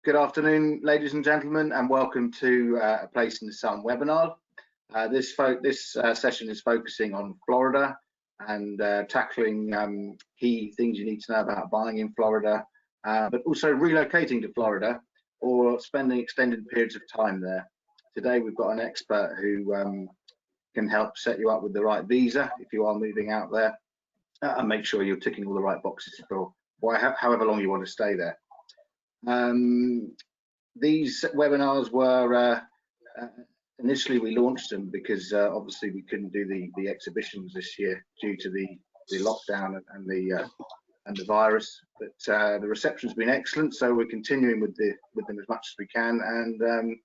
Good afternoon, ladies and gentlemen, and welcome to A Place in the Sun webinar. This session is focusing on Florida and tackling key things you need to know about buying in Florida, but also relocating to Florida or spending extended periods of time there. Today we've got an expert who can help set you up with the right visa if you are moving out there, and make sure you're ticking all the right boxes for however long you want to stay there. These webinars were initially we launched them because obviously we couldn't do the exhibitions this year due to the lockdown and the virus, but the reception's been excellent, so we're continuing with them as much as we can, and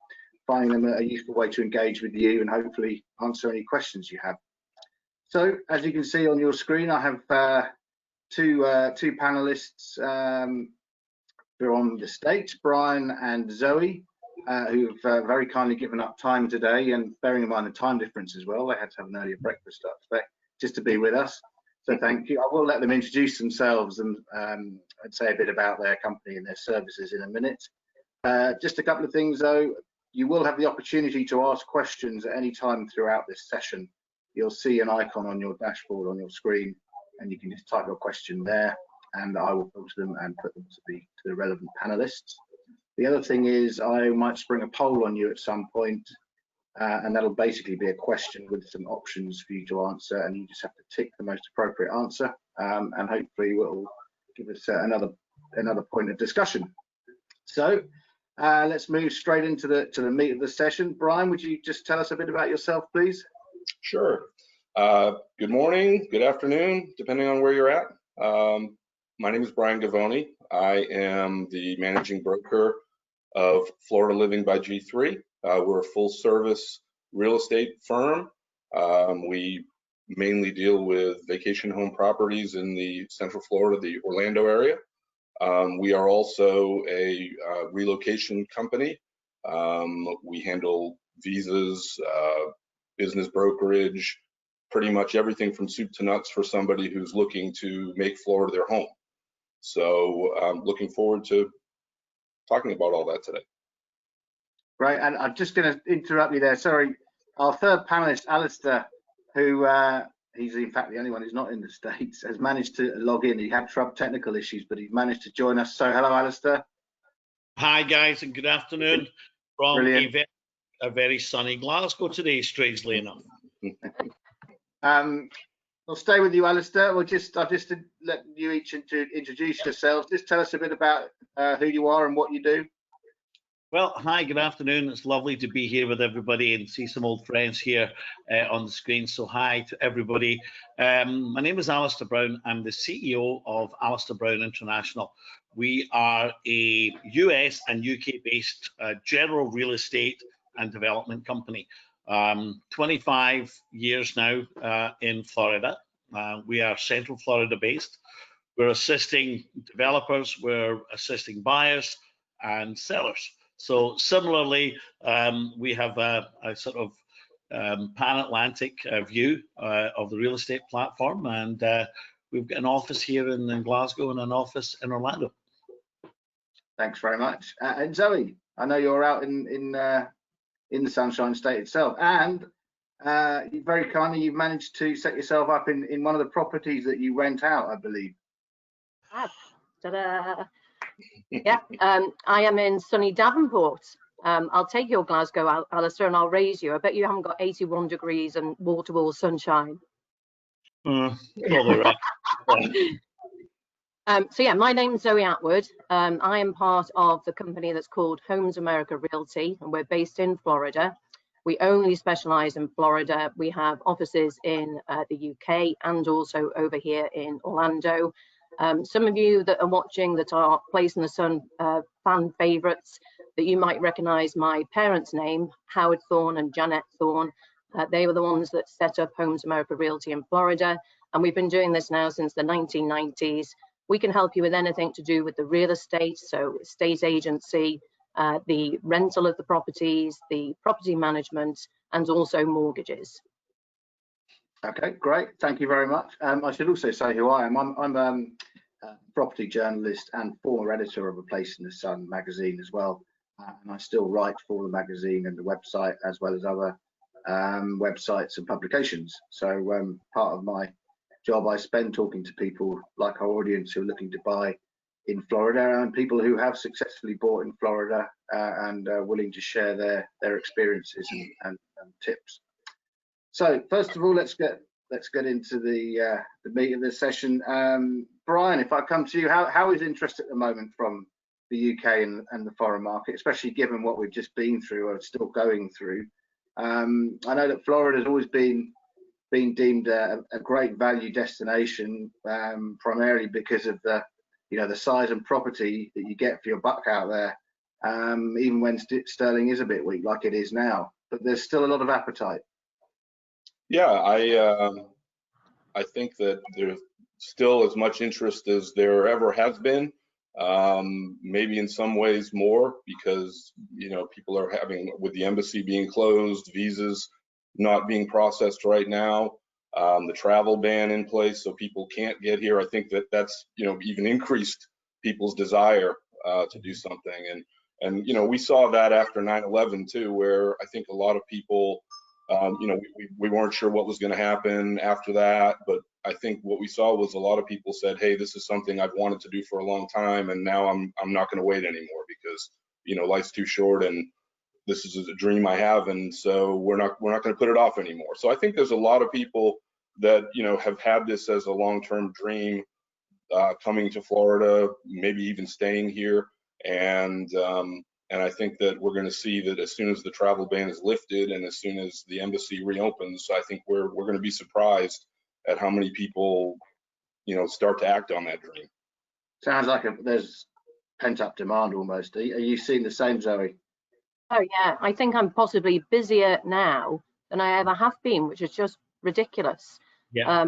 finding them a useful way to engage with you and hopefully answer any questions you have. So as you can see on your screen, I have two panelists who are on the stage, Brian and Zoe, who have very kindly given up time today, and bearing in mind the time difference as well, they had to have an earlier breakfast up today just to be with us. So thank you. I will let them introduce themselves and say a bit about their company and their services in a minute. Just a couple of things though. You will have the opportunity to ask questions at any time throughout this session. You'll see an icon on your dashboard on your screen, and you can just type your question there, and I will filter them and put them to the relevant panelists. The other thing is I might spring a poll on you at some point, and that'll basically be a question with some options for you to answer, and you just have to tick the most appropriate answer, and hopefully it will give us another point of discussion. So let's move straight into the meat of the session. Brian, would you just tell us a bit about yourself, please? Sure. Good morning, good afternoon, depending on where you're at. My name is Brian Gavoni. I am the managing broker of Florida Living by G3. We're a full service real estate firm. We mainly deal with vacation home properties in the Central Florida, the Orlando area. We are also a relocation company. We handle visas, business brokerage, pretty much everything from soup to nuts for somebody who's looking to make Florida their home. So I'm looking forward to talking about all that today. Right, and I'm just going to interrupt you there. Sorry, our third panelist, Alistair, who he's in fact the only one who's not in the States, has managed to log in. He had technical issues, but he's managed to join us. So hello, Alistair. Hi guys, and good afternoon from a very sunny Glasgow today, strangely enough. I'll stay with you, Alistair. I'll just let you each introduce yourselves. Just tell us a bit about who you are and what you do. Well, hi, good afternoon. It's lovely to be here with everybody and see some old friends here on the screen. So hi to everybody. My name is Alistair Brown. I'm the CEO of Alistair Brown International. We are a US and UK based general real estate and development company. 25 years now in Florida. We are Central Florida based. We're assisting developers, we're assisting buyers and sellers. So similarly, we have a sort of pan-Atlantic view of the real estate platform, and we've got an office here in Glasgow and an office in Orlando. Thanks very much. And Zoe, I know you're out in the Sunshine State itself, and very kindly you've managed to set yourself up in one of the properties that you rent out, I believe. Ta-da. Yeah, I am in sunny Davenport. I'll take your Glasgow, Alistair, and I'll raise you. I bet you haven't got 81 degrees and wall-to-wall sunshine. Probably right. So yeah, my name's Zoe Atwood. I am part of the company that's called Homes America Realty, and we're based in Florida. We only specialize in Florida. We have offices in the UK and also over here in Orlando. Some of you that are watching that are Place in the Sun fan favorites, that you might recognize my parents' name, Howard Thorne and Janet Thorne. They were the ones that set up Homes America Realty in Florida, and we've been doing this now since the 1990s. We can help you with anything to do with the real estate, so estate agency, the rental of the properties, the property management, and also mortgages. Okay, great. Thank you very much. I should also say who I am. I'm property journalist and former editor of A Place in the Sun magazine as well. And I still write for the magazine and the website, as well as other websites and publications. So part of my job, I spend talking to people like our audience who are looking to buy in Florida, and people who have successfully bought in Florida and are willing to share their experiences and tips. So first of all, let's get into the meat of this session. Brian, if I come to you, how is interest at the moment from the UK and the foreign market, especially given what we've just been through or still going through? I know that Florida has always been deemed a great value destination, primarily because of the size and property that you get for your buck out there, even when sterling is a bit weak like it is now. But there's still a lot of appetite. Yeah, I think that there's still as much interest as there ever has been. Maybe in some ways more, because people are having, with the embassy being closed, visas not being processed right now, the travel ban in place, so people can't get here. I think that's even increased people's desire to do something, and we saw that after 9/11 too, where I think a lot of people, we weren't sure what was going to happen after that, but I think what we saw was a lot of people said, hey, this is something I've wanted to do for a long time, and now I'm not going to wait anymore, because life's too short, and this is a dream I have, and so we're not going to put it off anymore. So I think there's a lot of people that have had this as a long-term dream, coming to Florida, maybe even staying here, and I think that we're going to see that as soon as the travel ban is lifted and as soon as the embassy reopens, I think we're going to be surprised at how many people start to act on that dream. Sounds like there's pent-up demand almost. Are you seeing the same, Zoe? Oh yeah, I think I'm possibly busier now than I ever have been, which is just ridiculous. Yeah.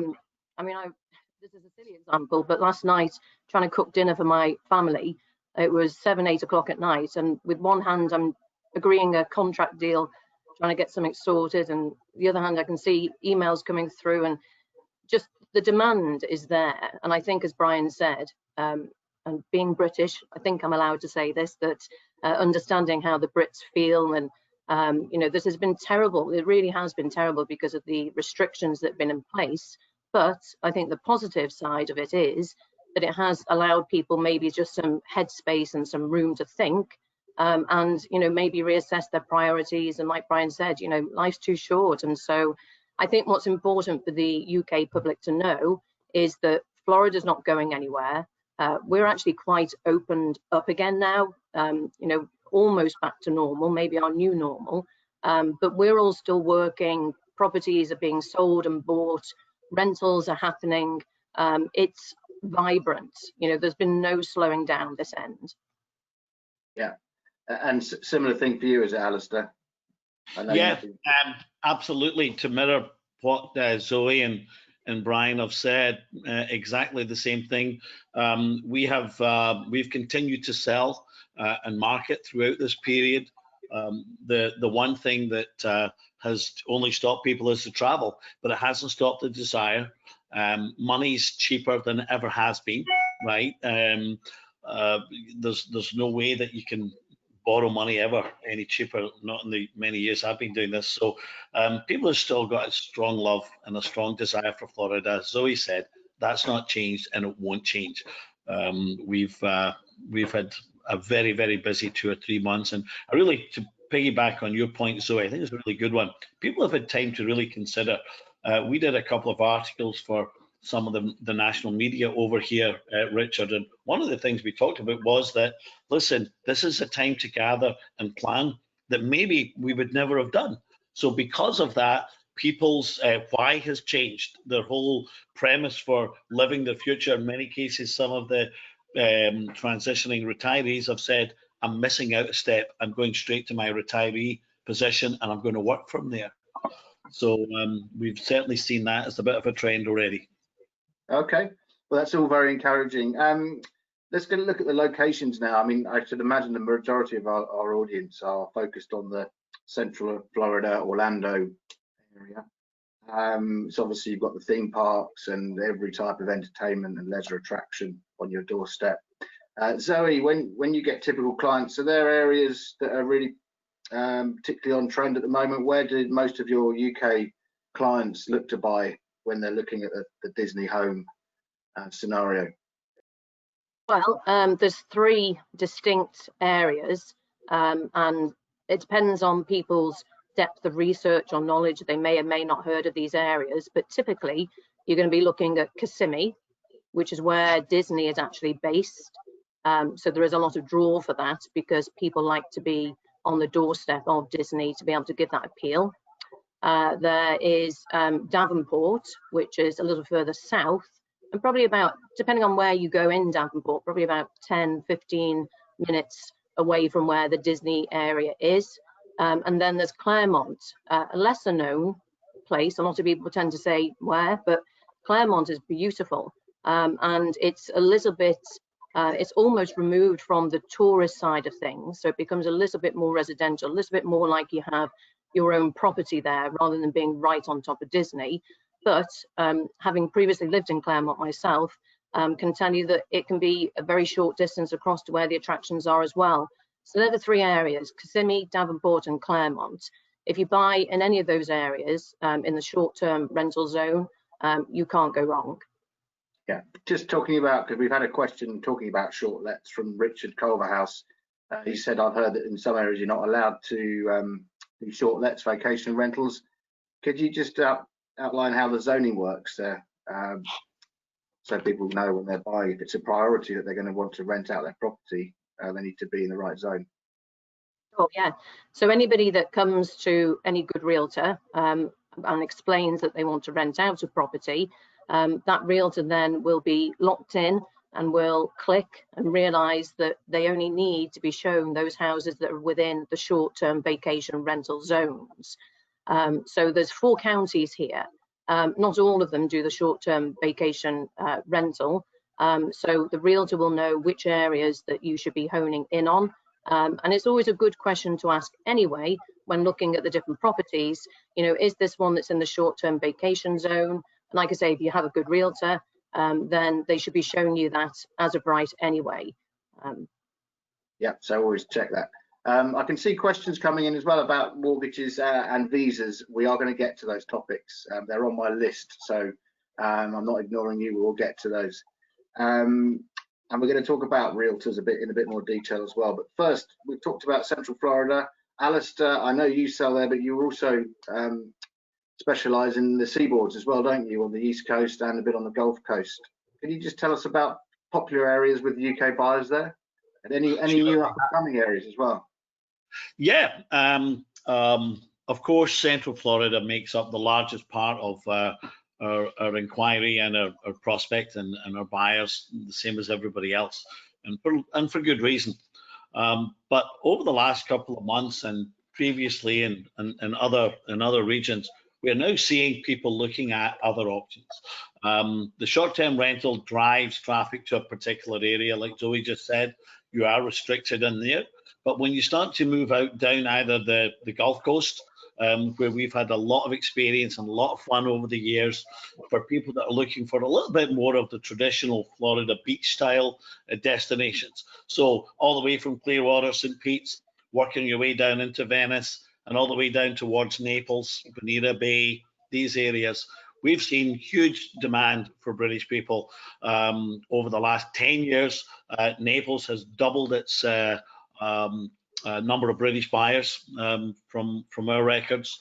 This is a silly example, but last night, trying to cook dinner for my family, it was 7, 8 o'clock at night, and with one hand I'm agreeing a contract deal, trying to get something sorted, and the other hand I can see emails coming through, and just the demand is there. And I think, as Brian said, and being British, I think I'm allowed to say this, that understanding how the Brits feel, and this has been terrible. It really has been terrible because of the restrictions that have been in place. But I think the positive side of it is that it has allowed people maybe just some headspace and some room to think, and maybe reassess their priorities. And like Brian said, life's too short. And so I think what's important for the UK public to know is that Florida's not going anywhere. We're actually quite opened up again now, almost back to normal, maybe our new normal, but we're all still working. Properties are being sold and bought, rentals are happening. It's vibrant. There's been no slowing down this end. Yeah, and similar thing for you, is it, Alistair? Yeah, absolutely. To mirror what Zoe and Brian have said, exactly the same thing. We've continued to sell and market throughout this period. The one thing that has only stopped people is the travel, but it hasn't stopped the desire. Money's cheaper than it ever has been, right? There's no way that you can borrow money ever any cheaper, not in the many years I've been doing this. So people have still got a strong love and a strong desire for Florida. As Zoe said, that's not changed, and it won't change. We've had a very, very busy 2 or 3 months, and I really, to piggyback on your point, Zoe, I think it's a really good one. People have had time to really consider. We did a couple of articles for some of the national media over here, Richard, and one of the things we talked about was that, listen, this is a time to gather and plan that maybe we would never have done. So because of that, people's why has changed. Their whole premise for living the future, in many cases, some of the transitioning retirees have said, I'm missing out a step. I'm going straight to my retiree position, and I'm going to work from there. So we've certainly seen that as a bit of a trend already. Okay, well, that's all very encouraging. Let's go look at the locations now. I mean, I should imagine the majority of our audience are focused on the central Florida, Orlando area. So obviously you've got the theme parks and every type of entertainment and leisure attraction on your doorstep. Zoe, when you get typical clients, are there areas that are really particularly on trend at the moment? Where did most of your UK clients look to buy when they're looking at the Disney home scenario? Well, there's three distinct areas, and it depends on people's depth of research or knowledge. They may or may not heard of these areas, but typically you're going to be looking at Kissimmee, which is where Disney is actually based. So there is a lot of draw for that because people like to be on the doorstep of Disney to be able to give that appeal. There is Davenport, which is a little further south, and probably about, depending on where you go in Davenport, probably about 10-15 minutes away from where the Disney area is. And then there's Claremont, a lesser known place. A lot of people tend to say where, but Claremont is beautiful. And it's a little bit, it's almost removed from the tourist side of things. So it becomes a little bit more residential, a little bit more like you have your own property there rather than being right on top of Disney. But having previously lived in Claremont myself, can tell you that it can be a very short distance across to where the attractions are as well. So they're the three areas: Kissimmee, Davenport and Claremont. If you buy in any of those areas in the short-term rental zone, you can't go wrong. Yeah, just talking about, because we've had a question talking about short lets from Richard Culverhouse. He said, I've heard that in some areas you're not allowed to do short lets, vacation rentals. Could you just outline how the zoning works there, so people know when they're buying, if it's a priority that they're going to want to rent out their property, they need to be in the right zone? Oh yeah, so anybody that comes to any good realtor and explains that they want to rent out a property, that realtor then will be locked in and will click and realize that they only need to be shown those houses that are within the short-term vacation rental zones. So there's 4 counties here. Not all of them do the short-term vacation rental. So the realtor will know which areas that you should be honing in on. And it's always a good question to ask anyway when looking at the different properties. You know, is this one that's in the short-term vacation zone? And like I say, if you have a good realtor, then they should be showing you that as of right anyway. Yeah, so always check that. I can see questions coming in as well about mortgages and visas. We are going to get to those topics. They're on my list, so I'm not ignoring you. We'll get to those. And we're going to talk about realtors in a bit more detail as well. But first, we've talked about Central Florida. Alistair, I know you sell there, but you also specialise in the seaboards as well, don't you, on the East Coast and a bit on the Gulf Coast. Can you just tell us about popular areas with UK buyers there, and any new upcoming areas as well? Yeah, of course, Central Florida makes up the largest part of our inquiry and our prospect and our buyers, the same as everybody else, and for good reason. But over the last couple of months and previously in other regions, we are now seeing people looking at other options. The short-term rental drives traffic to a particular area, like Zoe just said. You are restricted in there. But when you start to move out down either the Gulf Coast, where we've had a lot of experience and a lot of fun over the years, for people that are looking for a little bit more of the traditional Florida beach style destinations. So all the way from Clearwater, St. Pete's, working your way down into Venice and all the way down towards Naples, Bonita Bay, these areas. We've seen huge demand for British people over the last 10 years. Naples has doubled its number of British buyers from our records.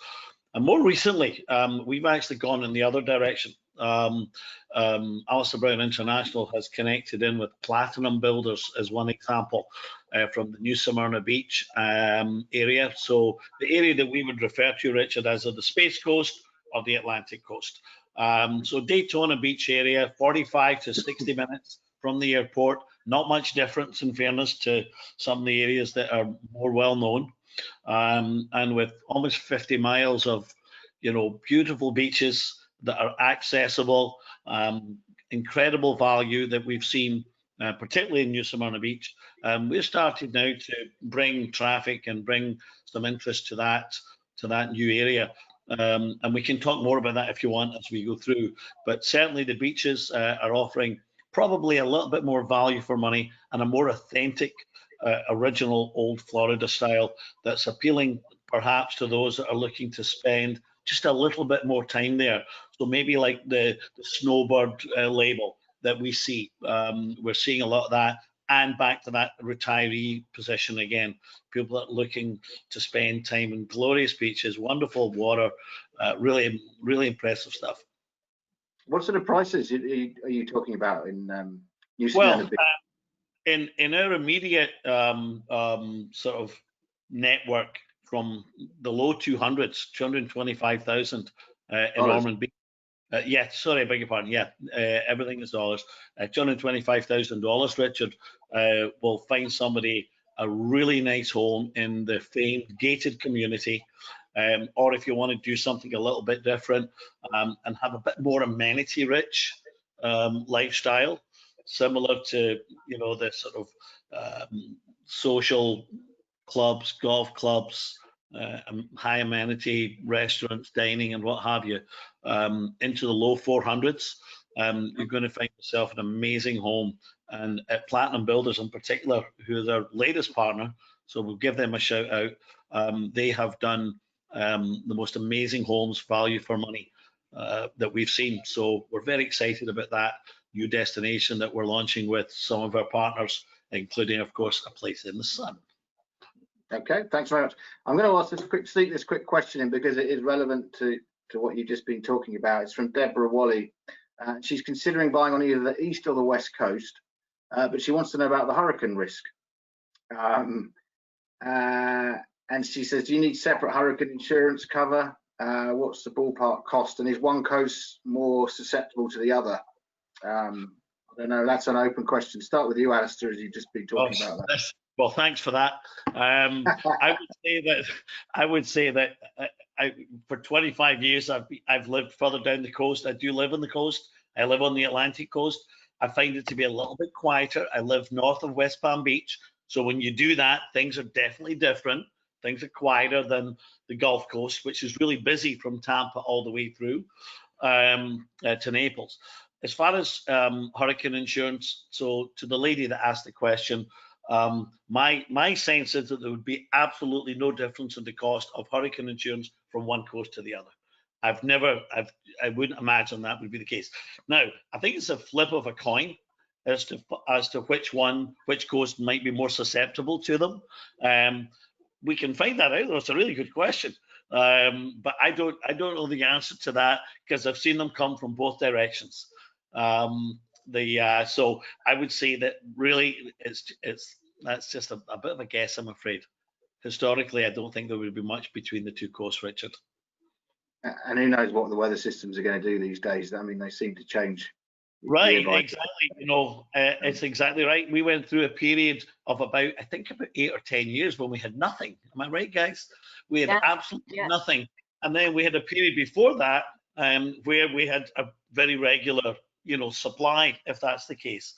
And more recently, we've actually gone in the other direction. Alistair Brown International has connected in with Platinum Builders as one example from the New Smyrna Beach area. So the area that we would refer to, Richard, as the Space Coast or the Atlantic Coast. So Daytona Beach area, 45 to 60 minutes from the airport. Not much difference, in fairness, to some of the areas that are more well known, and with almost 50 miles of, beautiful beaches that are accessible, incredible value that we've seen, particularly in New Smyrna Beach. We're starting now to bring traffic and bring some interest to that new area. And we can talk more about that if you want as we go through. But certainly the beaches are offering probably a little bit more value for money and a more authentic, original old Florida style that's appealing perhaps to those that are looking to spend just a little bit more time there. So maybe like the snowbird label that we see. We're seeing a lot of that. And back to that retiree position again, people that are looking to spend time in glorious beaches, wonderful water, really, really impressive stuff. What sort of prices are you talking about in New Well, in our immediate sort of network, from the low 200s, 225,000 in Ormond Beach. Yeah, sorry, I beg your pardon. Yeah, everything is dollars. $225,000, Richard, will find somebody a really nice home in the famed gated community. Or if you want to do something a little bit different and have a bit more amenity-rich lifestyle, similar to, you know, the sort of social clubs, golf clubs, high amenity restaurants, dining, and what have you, into the low 400s, you're going to find yourself an amazing home. And at Platinum Builders in particular, who are their latest partner, so we'll give them a shout out. They have done the most amazing homes, value for money, that we've seen. So we're very excited about that new destination that we're launching with some of our partners, including, of course, A Place in the Sun. Okay, thanks very much. I'm going to ask this quick question in because it is relevant to what you've just been talking about. It's from Deborah Wally. She's considering buying on either the east or the west coast, but she wants to know about the hurricane risk. And she says, do you need separate hurricane insurance cover? What's the ballpark cost? And is one coast more susceptible to the other? I don't know. That's an open question. Start with you, Alistair, as you've just been talking about that. Well, thanks for that. I would say that for 25 years I've lived further down the coast. I do live on the coast. I live on the Atlantic coast. I find it to be a little bit quieter. I live north of West Palm Beach, so when you do that, things are definitely different. Things are quieter than the Gulf Coast, which is really busy from Tampa all the way through to Naples. As far as hurricane insurance, so to the lady that asked the question, my sense is that there would be absolutely no difference in the cost of hurricane insurance from one coast to the other. I wouldn't imagine that would be the case. Now, I think it's a flip of a coin as to which coast might be more susceptible to them. We can find that out. It's a really good question, but I don't know the answer to that because I've seen them come from both directions. So I would say that really that's just a bit of a guess, I'm afraid. Historically, I don't think there would be much between the two coasts, Richard. And who knows what the weather systems are going to do these days? I mean, they seem to change. Right, exactly. You know, it's exactly right. We went through a period of about 8 or 10 years when we had nothing. Am I right, guys? We had absolutely nothing. And then we had a period before that where we had a very regular, you know, supply, if that's the case.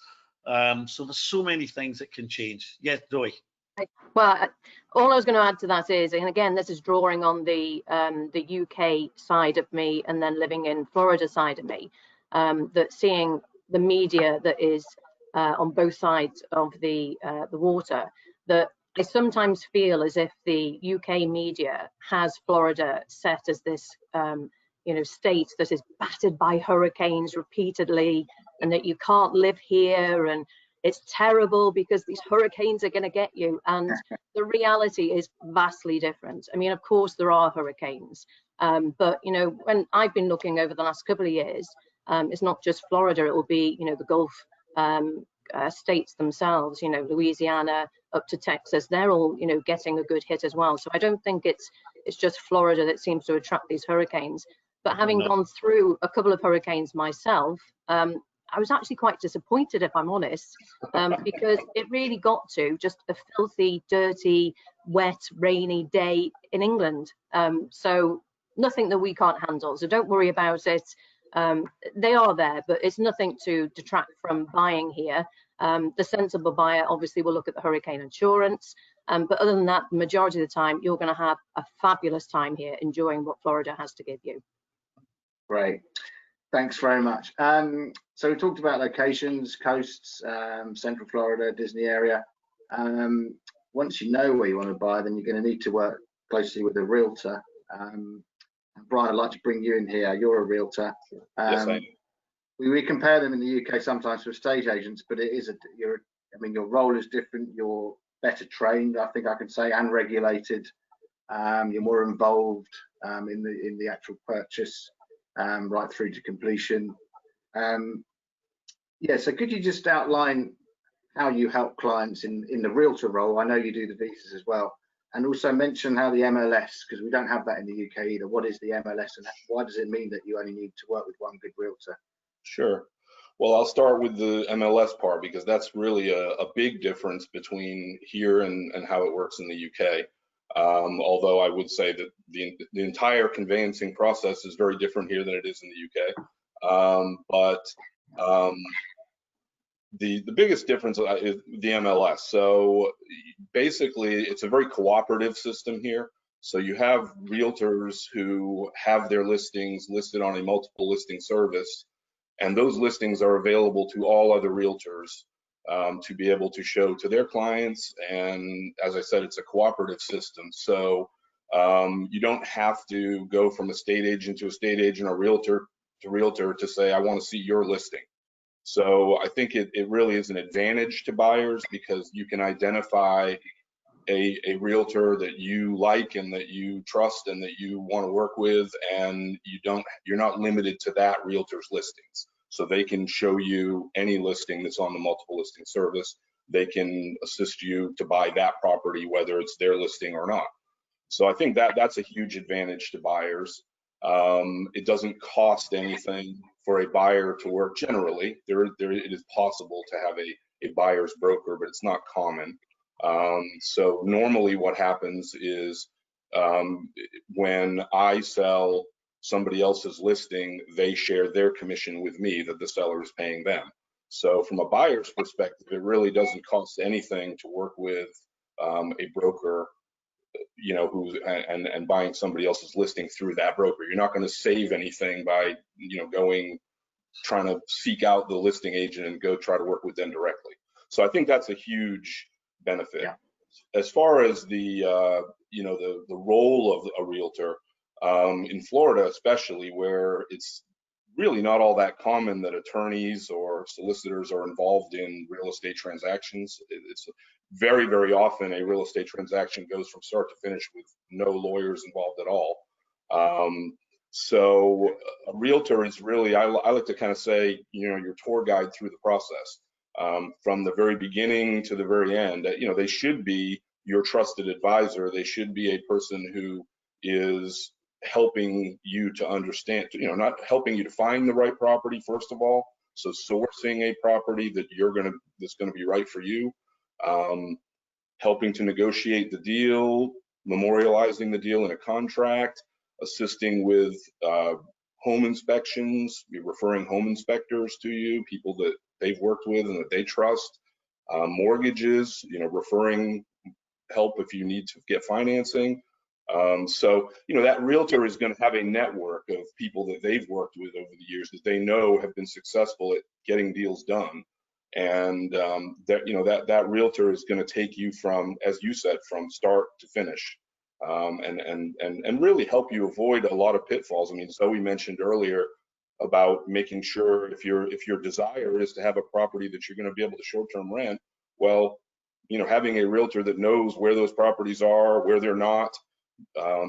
So there's so many things that can change. Yes, Zoe. Well, all I was going to add to that is, and again, this is drawing on the UK side of me and then living in Florida side of me, that seeing the media that is on both sides of the water, that I sometimes feel as if the UK media has Florida set as this you know, state that is battered by hurricanes repeatedly, and that you can't live here, and it's terrible because these hurricanes are going to get you. And the reality is vastly different. I mean, of course, there are hurricanes, but, you know, when I've been looking over the last couple of years, it's not just Florida, it will be, you know, the Gulf states themselves, you know, Louisiana up to Texas, they're all, you know, getting a good hit as well. So I don't think it's just Florida that seems to attract these hurricanes. But having gone through a couple of hurricanes myself, I was actually quite disappointed, if I'm honest, because it really got to just a filthy, dirty, wet, rainy day in England. So nothing that we can't handle. So don't worry about it. They are there, but it's nothing to detract from buying here. The sensible buyer obviously will look at the hurricane insurance, but other than that, the majority of the time, you're going to have a fabulous time here enjoying what Florida has to give you. Great. Thanks very much. So we talked about locations, coasts, Central Florida, Disney area. Once you know where you want to buy, then you're going to need to work closely with a realtor. Brian, I'd like to bring you in here. You're a realtor. Yes, I am. We compare them in the UK sometimes to estate agents, but it is I mean, your role is different. You're better trained, I think I can say, and regulated. You're more involved in the actual purchase, right through to completion. Yeah, so could you just outline how you help clients in the realtor role? I know you do the visas as well, and also mention how the MLS, because we don't have that in the UK either. What is the MLS, and why does it mean that you only need to work with one good realtor? Sure. Well, I'll start with the MLS part because that's really a big difference between here and how it works in the UK. Although I would say that the entire conveyancing process is very different here than it is in the UK. The biggest difference is the MLS. So basically, it's a very cooperative system here. So you have realtors who have their listings listed on a multiple listing service, and those listings are available to all other realtors to be able to show to their clients. And as I said, it's a cooperative system. So you don't have to go from estate agent to estate agent or realtor to realtor to say, I want to see your listing. So I think it really is an advantage to buyers because you can identify a realtor that you like and that you trust and that you want to work with, and you're not limited to that realtor's listings. So they can show you any listing that's on the multiple listing service. They can assist you to buy that property, whether it's their listing or not. So I think that's a huge advantage to buyers. It doesn't cost anything for a buyer to work. Generally, it is possible to have a buyer's broker, but it's not common. So normally what happens is when I sell somebody else's listing, they share their commission with me that the seller is paying them. So from a buyer's perspective, it really doesn't cost anything to work with a broker, you know, and buying somebody else's listing through that broker. You're not going to save anything by, you know, trying to seek out the listing agent and go try to work with them directly. So I think that's a huge benefit. Yeah. As far as the you know, the role of a realtor in Florida, especially where it's really not all that common that attorneys or solicitors are involved in real estate transactions. It's very, very often a real estate transaction goes from start to finish with no lawyers involved at all. So a realtor is really, I like to kind of say, you know, your tour guide through the process. From the very beginning to the very end. You know, they should be your trusted advisor. They should be a person who is helping you to understand, you know, not helping you to find the right property, first of all. So sourcing a property that that's going to be right for you, helping to negotiate the deal, memorializing the deal in a contract, assisting with home inspections, referring home inspectors to you, people that they've worked with and that they trust, mortgages, you know, referring help if you need to get financing. So, you know, that realtor is going to have a network of people that they've worked with over the years that they know have been successful at getting deals done. And that, you know, that realtor is going to take you from, as you said, from start to finish. And really help you avoid a lot of pitfalls. I mean, Zoe mentioned earlier about making sure if your desire is to have a property that you're going to be able to short-term rent, well, you know, having a realtor that knows where those properties are, where they're not,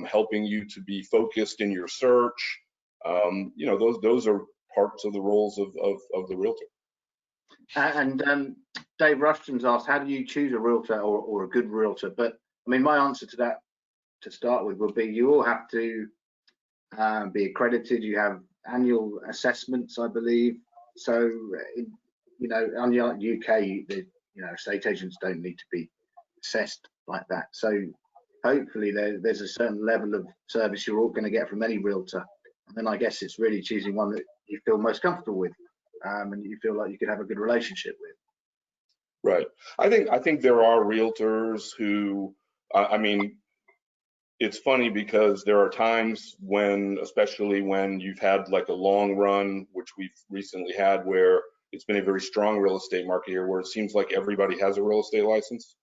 helping you to be focused in your search, you know, those are parts of the roles of the realtor. And Dave Rushton's asked, how do you choose a realtor or a good realtor? But I mean, my answer to that, to start with, would be you all have to be accredited. You have annual assessments, I believe. So, you know, unlike UK, you know, estate agents don't need to be assessed like that. So hopefully there's a certain level of service you're all going to get from any realtor. And then I guess it's really choosing one that you feel most comfortable with, and you feel like you could have a good relationship with. Right. I think there are realtors who, I mean, it's funny because there are times when, especially when you've had like a long run, which we've recently had, where it's been a very strong real estate market here, where it seems like everybody has a real estate license.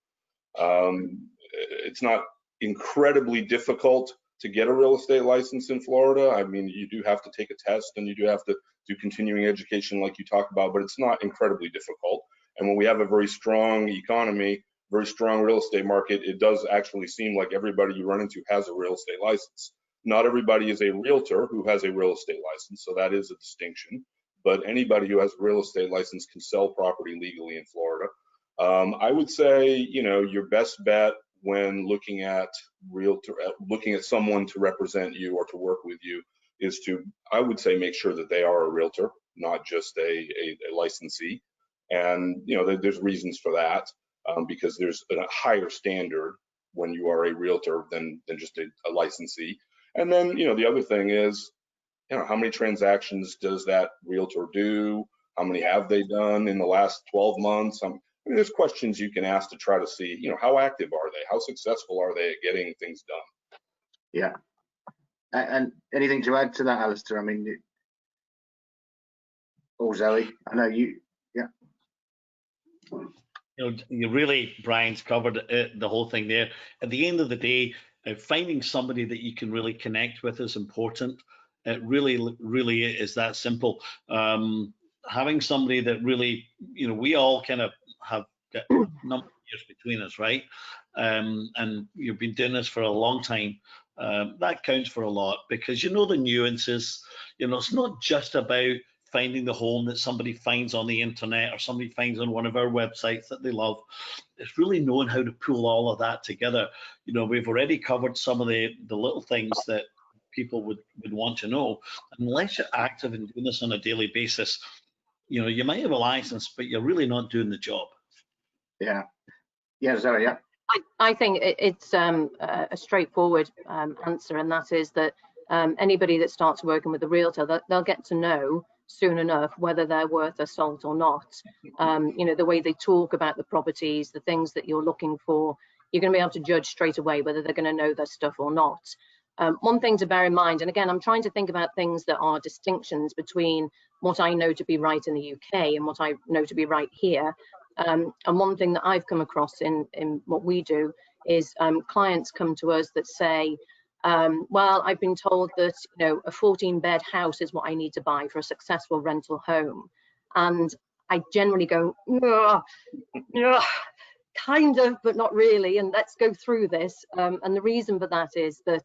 It's not incredibly difficult to get a real estate license in Florida. I mean, you do have to take a test and you do have to do continuing education like you talk about, but it's not incredibly difficult. And when we have a very strong economy, very strong real estate market, it does actually seem like everybody you run into has a real estate license. Not everybody is a realtor who has a real estate license, so that is a distinction. But anybody who has a real estate license can sell property legally in Florida. I would say, you know, your best bet when looking at someone to represent you or to work with you is to, I would say, make sure that they are a realtor, not just a licensee. And, you know, there's reasons for that, because there's a higher standard when you are a realtor than just a licensee. And then, you know, the other thing is, you know, how many transactions does that realtor do? How many have they done in the last 12 months? I mean, there's questions you can ask to try to see, you know, how active are they? How successful are they at getting things done? Yeah. And anything to add to that, Alistair? I mean, or Zoe, I know you, yeah. You know, you really, Brian's covered the whole thing there. At the end of the day, finding somebody that you can really connect with is important. It really is that simple. Having somebody that really, you know, we all kind of have got a number of years between us, right? And you've been doing this for a long time. That counts for a lot, because you know the nuances. You know, it's not just about finding the home that somebody finds on the internet or somebody finds on one of our websites that they love. It's really knowing how to pull all of that together. You know, we've already covered some of the little things that people would want to know. Unless you're active in doing this on a daily basis, you know, you might have a license, but you're really not doing the job. Yeah. Yeah, Zoe, yeah. I think it's a straightforward answer, and that is that anybody that starts working with a realtor, they'll get to know soon enough whether they're worth a salt or not. You know, the way they talk about the properties, the things that you're looking for, you're going to be able to judge straight away whether they're going to know their stuff or not. One thing to bear in mind, and again, I'm trying to think about things that are distinctions between what I know to be right in the UK and what I know to be right here. And one thing that I've come across in what we do is clients come to us that say, well, I've been told that, you know, a 14-bed house is what I need to buy for a successful rental home. And I generally go, kind of, but not really. And let's go through this. And the reason for that is that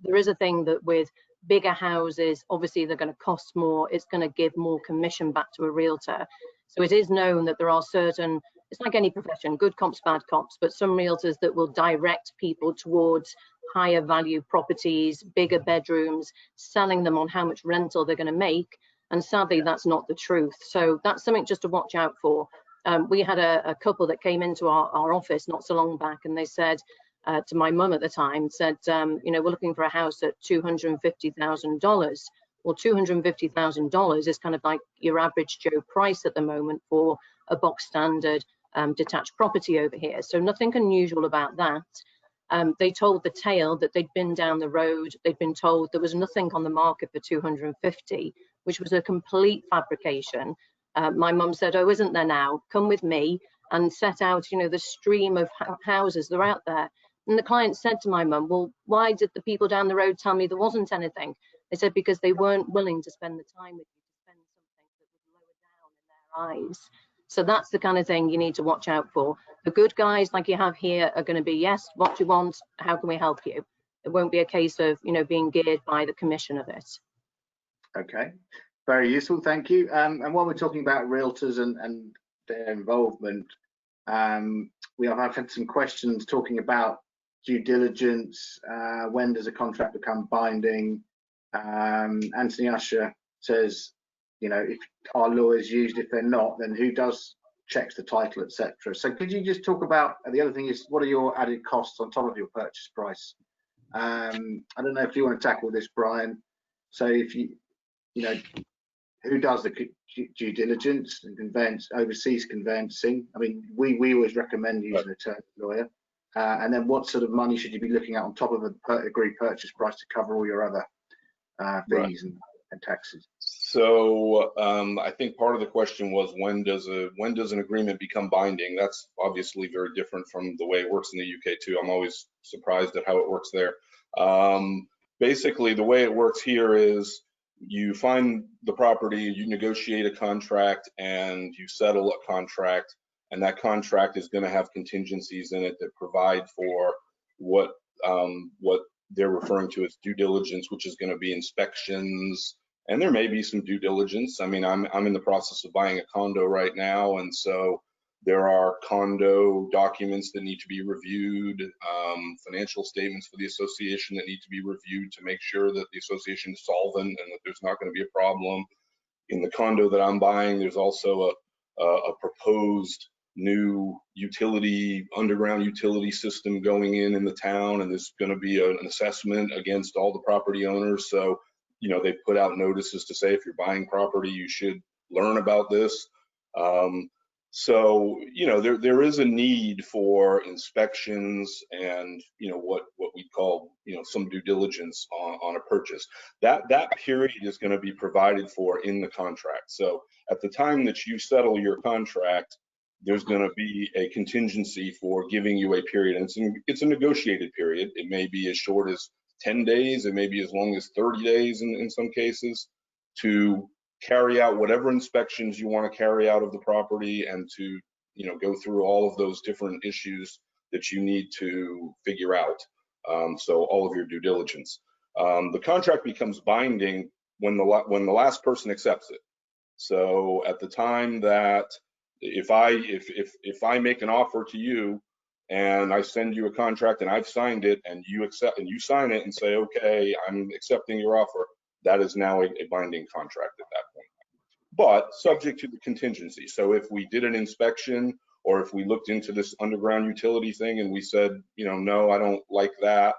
there is a thing that with bigger houses, obviously they're going to cost more. It's going to give more commission back to a realtor. So it is known that there are certain, it's like any profession, good cops, bad cops, but some realtors that will direct people towards higher value properties, bigger bedrooms, selling them on how much rental they're going to make. And sadly, that's not the truth. So that's something just to watch out for. We had a couple that came into our office not so long back, and they said to my mum at the time, said, you know, we're looking for a house at $250,000. Well, $250,000 is kind of like your average Joe price at the moment for a box standard detached property over here. So nothing unusual about that. They told the tale that they'd been down the road. They'd been told there was nothing on the market for 250, which was a complete fabrication. My mum said, oh, isn't there now? Come with me, and set out, you know, the stream of houses that are out there. And the client said to my mum, well, why did the people down the road tell me there wasn't anything? They said, because they weren't willing to spend the time with you to spend something that would lower down in their eyes. So that's the kind of thing you need to watch out for. The good guys like you have here are going to be, yes, what do you want? How can we help you? It won't be a case of, you know, being geared by the commission of it. Okay, very useful, thank you. And while we're talking about realtors and their involvement, we have had some questions talking about due diligence. When does a contract become binding? Anthony Usher says, you know, if our lawyers used, if they're not, then who does checks the title, etc. So could you just talk about, the other thing is, what are your added costs on top of your purchase price? I don't know if you want to tackle this, Brian. So if you know, who does the due diligence and oversees conveyancing? I mean, we always recommend using an attorney lawyer. And then what sort of money should you be looking at on top of an agreed purchase price to cover all your other fees and taxes? So I think part of the question was when does an agreement become binding? That's obviously very different from the way it works in the UK too. I'm always surprised at how it works there. Basically, the way it works here is you find the property, you negotiate a contract, and you settle a contract, and that contract is going to have contingencies in it that provide for what they're referring to as due diligence, which is going to be inspections, and there may be some due diligence. I mean, I'm in the process of buying a condo right now, and so there are condo documents that need to be reviewed, financial statements for the association that need to be reviewed to make sure that the association is solvent and that there's not going to be a problem. In the condo that I'm buying, there's also a proposed new underground utility system going in the town, and there's going to be an assessment against all the property owners. So, you know, they put out notices to say if you're buying property, you should learn about this. So, you know, there is a need for inspections and, you know, what we call, you know, some due diligence on a purchase. That period is going to be provided for in the contract. So at the time that you settle your contract, there's going to be a contingency for giving you a period. And it's a negotiated period. It may be as short as 10 days. It may be as long as 30 days in some cases, to carry out whatever inspections you want to carry out of the property and to, you know, go through all of those different issues that you need to figure out. So all of your due diligence. The contract becomes binding when the last person accepts it. So at the time that if I make an offer to you and I send you a contract and I've signed it and you accept and you sign it and say, okay, I'm accepting your offer, that is now a binding contract at that point, but subject to the contingency. So if we did an inspection or if we looked into this underground utility thing and we said, you know, no, I don't like that,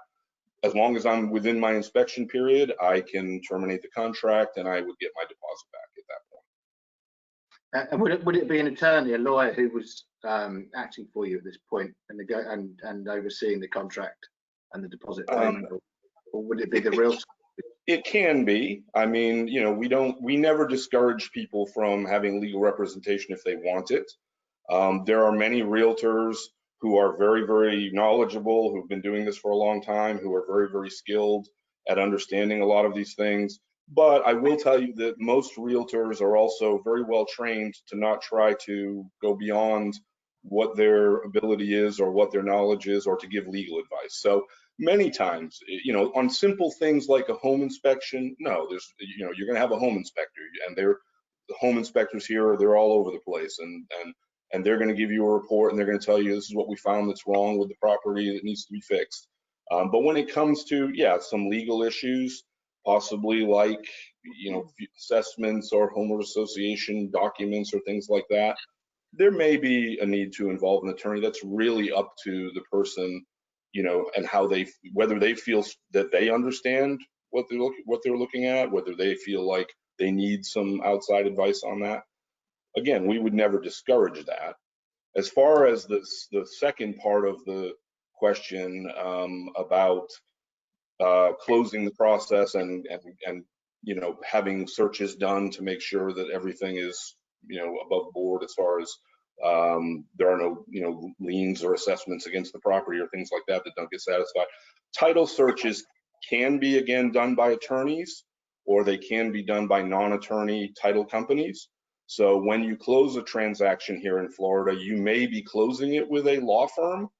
as long as I'm within my inspection period, I can terminate the contract and I would get my deposit back at that point. And would it be an attorney, a lawyer who was acting for you at this point and overseeing the contract and the deposit payment, or would it be the realtor? It can be. I mean, you know, we never discourage people from having legal representation if they want it. There are many realtors who are very, very knowledgeable, who've been doing this for a long time, who are very, very skilled at understanding a lot of these things. But I will tell you that most realtors are also very well trained to not try to go beyond what their ability is or what their knowledge is, or to give legal advice. So many times, you know, on simple things like a home inspection, no, you know, you're going to have a home inspector, and the home inspectors here, they're all over the place, and they're going to give you a report, and they're going to tell you this is what we found that's wrong with the property that needs to be fixed. But when it comes to, yeah, some legal issues, possibly like, you know, assessments or homeowners association documents or things like that, there may be a need to involve an attorney. That's really up to the person, you know, and whether they feel that they understand what they're looking at, whether they feel like they need some outside advice on that. Again, we would never discourage that. As far as the second part of the question about closing the process and you know, having searches done to make sure that everything is, you know, above board as far as there are no, you know, liens or assessments against the property or things like that don't get satisfied. Title searches can be, again, done by attorneys, or they can be done by non-attorney title companies. So when you close a transaction here in Florida, you may be closing it with a law firm,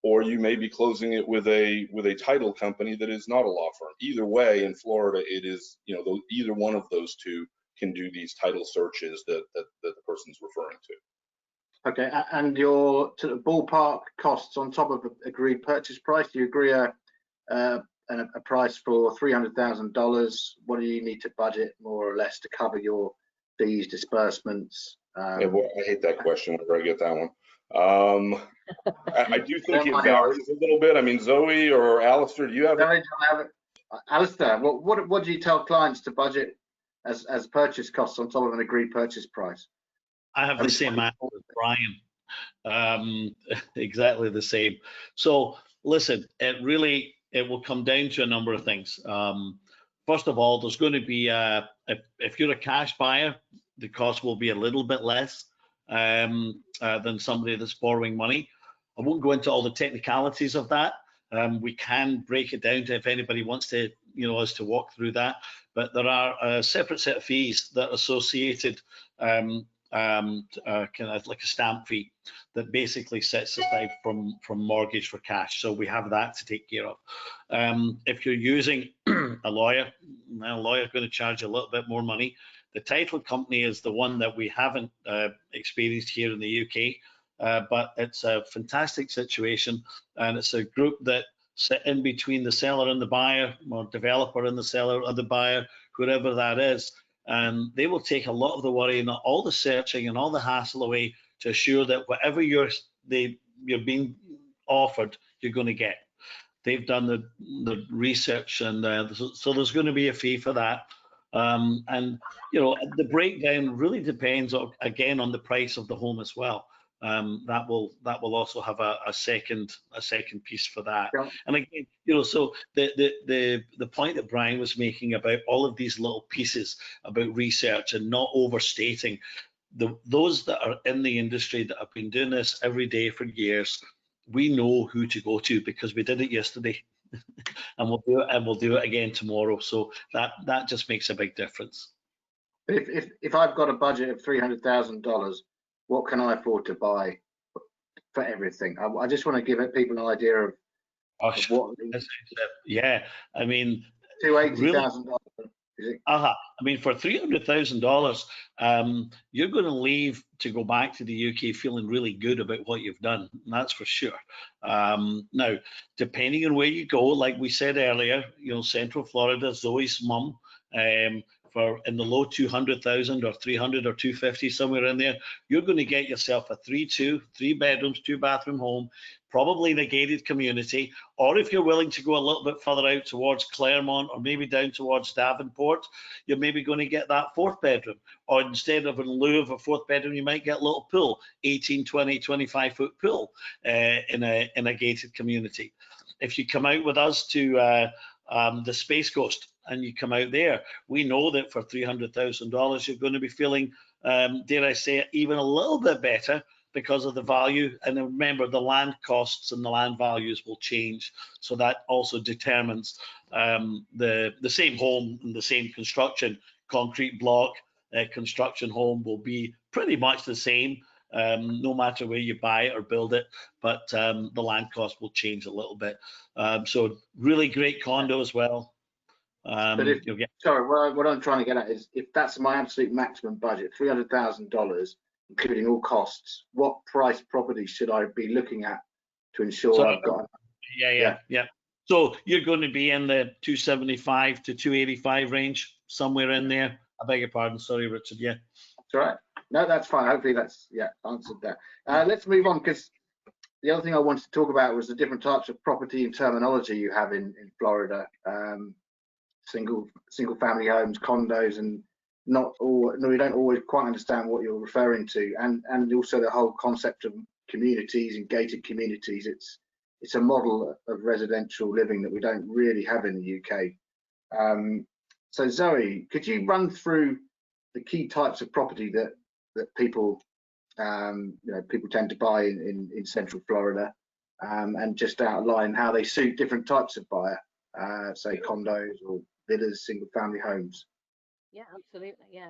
or you may be closing it with a title company that is not a law firm. Either way, in Florida, it is, you know, either one of those two can do these title searches that the person's referring to. Okay, and your sort of ballpark costs on top of the agreed purchase price, do you agree a price for $300,000? What do you need to budget more or less to cover your fees, disbursements? Yeah, well, I hate that question whenever I get that one. I do think it varies a little bit. I mean, Zoe or Alistair, do you have? I Alistair, what do you tell clients to budget as purchase costs on top of an agreed purchase price? I have the same answer as Brian. Exactly the same. So listen, it will come down to a number of things. First of all, there's going to be if you're a cash buyer, the cost will be a little bit less than somebody that's borrowing money. I won't go into all the technicalities of that. We can break it down to if anybody wants to, us to walk through that. But there are a separate set of fees that are associated, kind of like a stamp fee that basically sets aside from mortgage for cash. So we have that to take care of. If you're using a lawyer, a lawyer's going to charge a little bit more money. The title company is the one that we haven't experienced here in the UK, but it's a fantastic situation, and it's a group that sit in between the seller and the buyer, or developer and the seller or the buyer, whoever that is, and they will take a lot of the worry and all the searching and all the hassle away to assure that whatever you're being offered, you're going to get. They've done the research, and so there's going to be a fee for that. And the breakdown really depends again on the price of the home as well. That will also have a second piece for that. Yeah. And again, so the point that Brian was making about all of these little pieces about research and not overstating, those that are in the industry that have been doing this every day for years, we know who to go to because we did it yesterday. And we'll do it again tomorrow. So that just makes a big difference. If I've got a budget of $300,000, what can I afford to buy for everything? I just want to give people an idea of what. Yeah, I mean, $280,000. I mean, for $300,000, you're going to leave to go back to the UK feeling really good about what you've done. That's for sure. Now, depending on where you go, like we said earlier, Central Florida, Zoe's mum, for in the low 200,000 or 300 or 250, somewhere in there, you're going to get yourself a 3 bedrooms, 2-bathroom home, probably in a gated community, or if you're willing to go a little bit further out towards Claremont or maybe down towards Davenport, you're maybe going to get that 4th bedroom, or instead of in lieu of a 4th bedroom, you might get a little pool, 18, 20, 25-foot pool in a gated community. If you come out with us to the Space Coast and you come out there, we know that for $300,000 you're going to be feeling, dare I say it, even a little bit better because of the value. And then remember, the land costs and the land values will change, so that also determines the same home and the same construction, concrete block construction home will be pretty much the same, no matter where you buy it or build it, but the land cost will change a little bit. So really great condo as well. But what I'm trying to get at is, if that's my absolute maximum budget, $300,000, including all costs, what price property should I be looking at to ensure I've got? Yeah. So you're going to be in the 275 to 285 range, somewhere in there. I beg your pardon. Sorry, Richard. Yeah. That's all right. No, that's fine. Hopefully that's answered that. Let's move on, because the other thing I wanted to talk about was the different types of property and terminology you have in Florida. Single family homes, condos, and we don't always quite understand what you're referring to, and also the whole concept of communities and gated communities. It's a model of residential living that we don't really have in the UK. So Zoe, could you run through the key types of property that people people tend to buy in Central Florida, and just outline how they suit different types of buyer, say condos or villas, single family homes? Yeah, absolutely.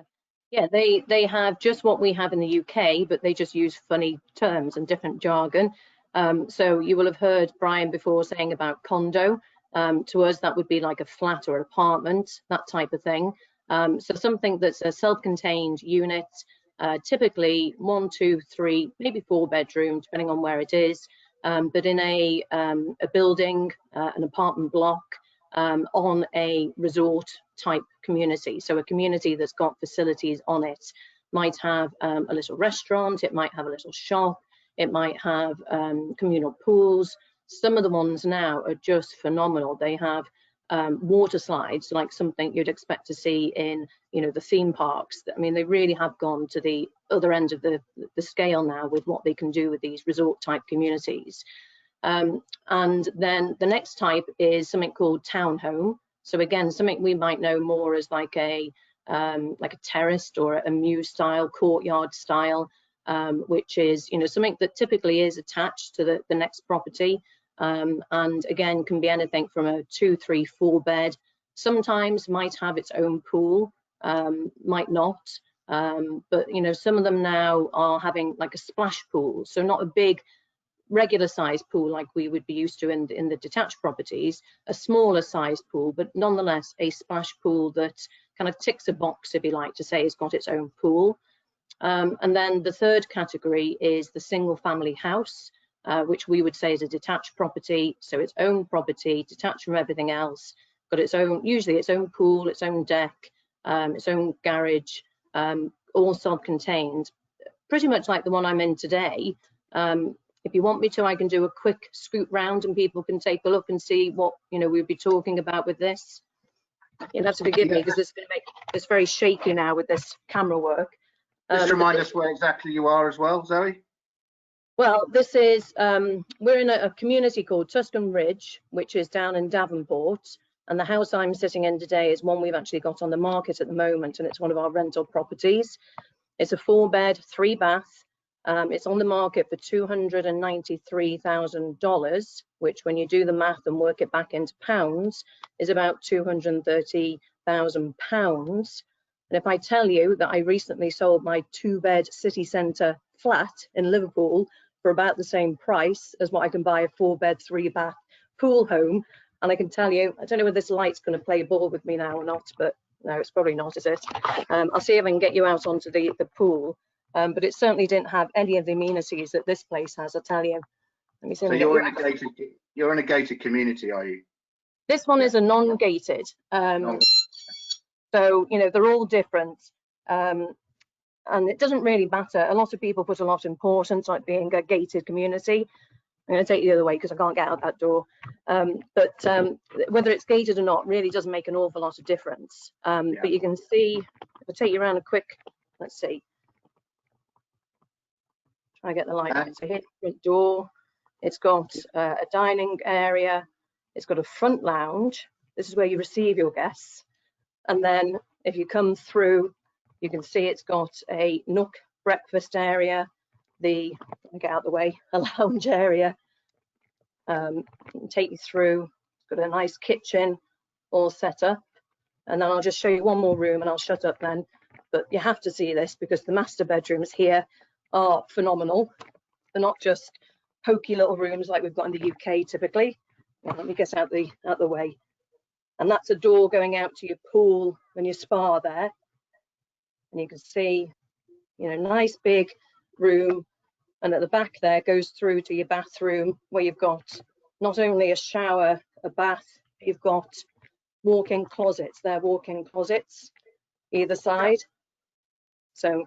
Yeah, they have just what we have in the UK, but they just use funny terms and different jargon. So you will have heard Brian before saying about condo. To us, that would be like a flat or an apartment, that type of thing. So something that's a self-contained unit, typically 1, 2, 3, maybe 4 bedrooms, depending on where it is, but in a building, an apartment block, on a resort type community. So a community that's got facilities on it, might have a little restaurant, it might have a little shop, it might have communal pools. Some of the ones now are just phenomenal. They have water slides, like something you'd expect to see in, you know, the theme parks. I mean, they really have gone to the other end of the scale now with what they can do with these resort type communities. And then the next type is something called townhome. So again, something we might know more as like a terraced or a mews style, courtyard style, which is, you know, something that typically is attached to the next property. And again, can be anything from a 2, 3, 4 bed, sometimes might have its own pool, might not, but you know, some of them now are having like a splash pool, so not a big regular size pool like we would be used to in the detached properties, a smaller size pool, but nonetheless a splash pool that kind of ticks a box, if you like to say, it's got its own pool. And then the third category is the single family house, which we would say is a detached property, so its own property, detached from everything else, got its own, usually its own pool, its own deck, its own garage, all self-contained, pretty much like the one I'm in today. If you want me to, I can do a quick scoot round and people can take a look and see what, you know, we'll be talking about with this. You'll have to forgive me because it's going to make this very shaky now with this camera work. Just remind us where exactly you are as well, Zoe. Well, this is, we're in a community called Tuscan Ridge, which is down in Davenport. And the house I'm sitting in today is one we've actually got on the market at the moment, and it's one of our rental properties. It's a 4-bed, 3-bath. It's on the market for $293,000, which when you do the math and work it back into pounds, is about £230,000. And if I tell you that I recently sold my 2-bed city centre flat in Liverpool for about the same price as what I can buy a 4-bed, 3-bath pool home, and I can tell you, I don't know whether this light's going to play ball with me now or not, but no, it's probably not, is it? I'll see if I can get you out onto the pool. But it certainly didn't have any of the amenities that this place has, I tell you. Let me see. So you're in a gated community, are you? This one is a non-gated. So, you know, they're all different. And it doesn't really matter. A lot of people put a lot of importance on being a gated community. I'm going to take you the other way because I can't get out that door. But whether it's gated or not really doesn't make an awful lot of difference. But you can see, if I take you around a quick, let's see. I get the light on. So here's the front door. It's got a dining area. It's got a front lounge. This is where you receive your guests. And then if you come through, you can see it's got a nook breakfast area, get out the way, a lounge area. Take you through. It's got a nice kitchen all set up. And then I'll just show you one more room and I'll shut up then. But you have to see this because the master bedrooms here are phenomenal. They're not just pokey little rooms like we've got in the UK typically. Well, let me get out the way. And that's a door going out to your pool and your spa there. And you can see, you know, nice big room. And at the back there goes through to your bathroom where you've got not only a shower, a bath, you've got walk-in closets. They're walk-in closets either side. So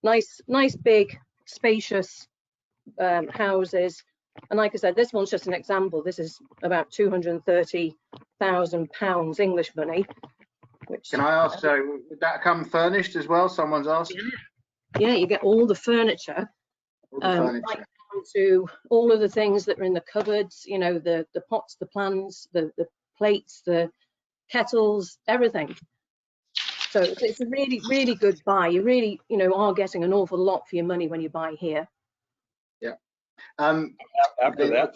nice big spacious houses. And like I said, this one's just an example. This is about £230,000 English money. Which, can I ask, so would that come furnished as well? Someone's asked. Yeah, you get all the furniture. All the furniture. Right down to all of the things that are in the cupboards, you know, the pots, the pans, the plates, the kettles, everything. So it's a really, really good buy. You really, you know, are getting an awful lot for your money when you buy here. Yeah. After that,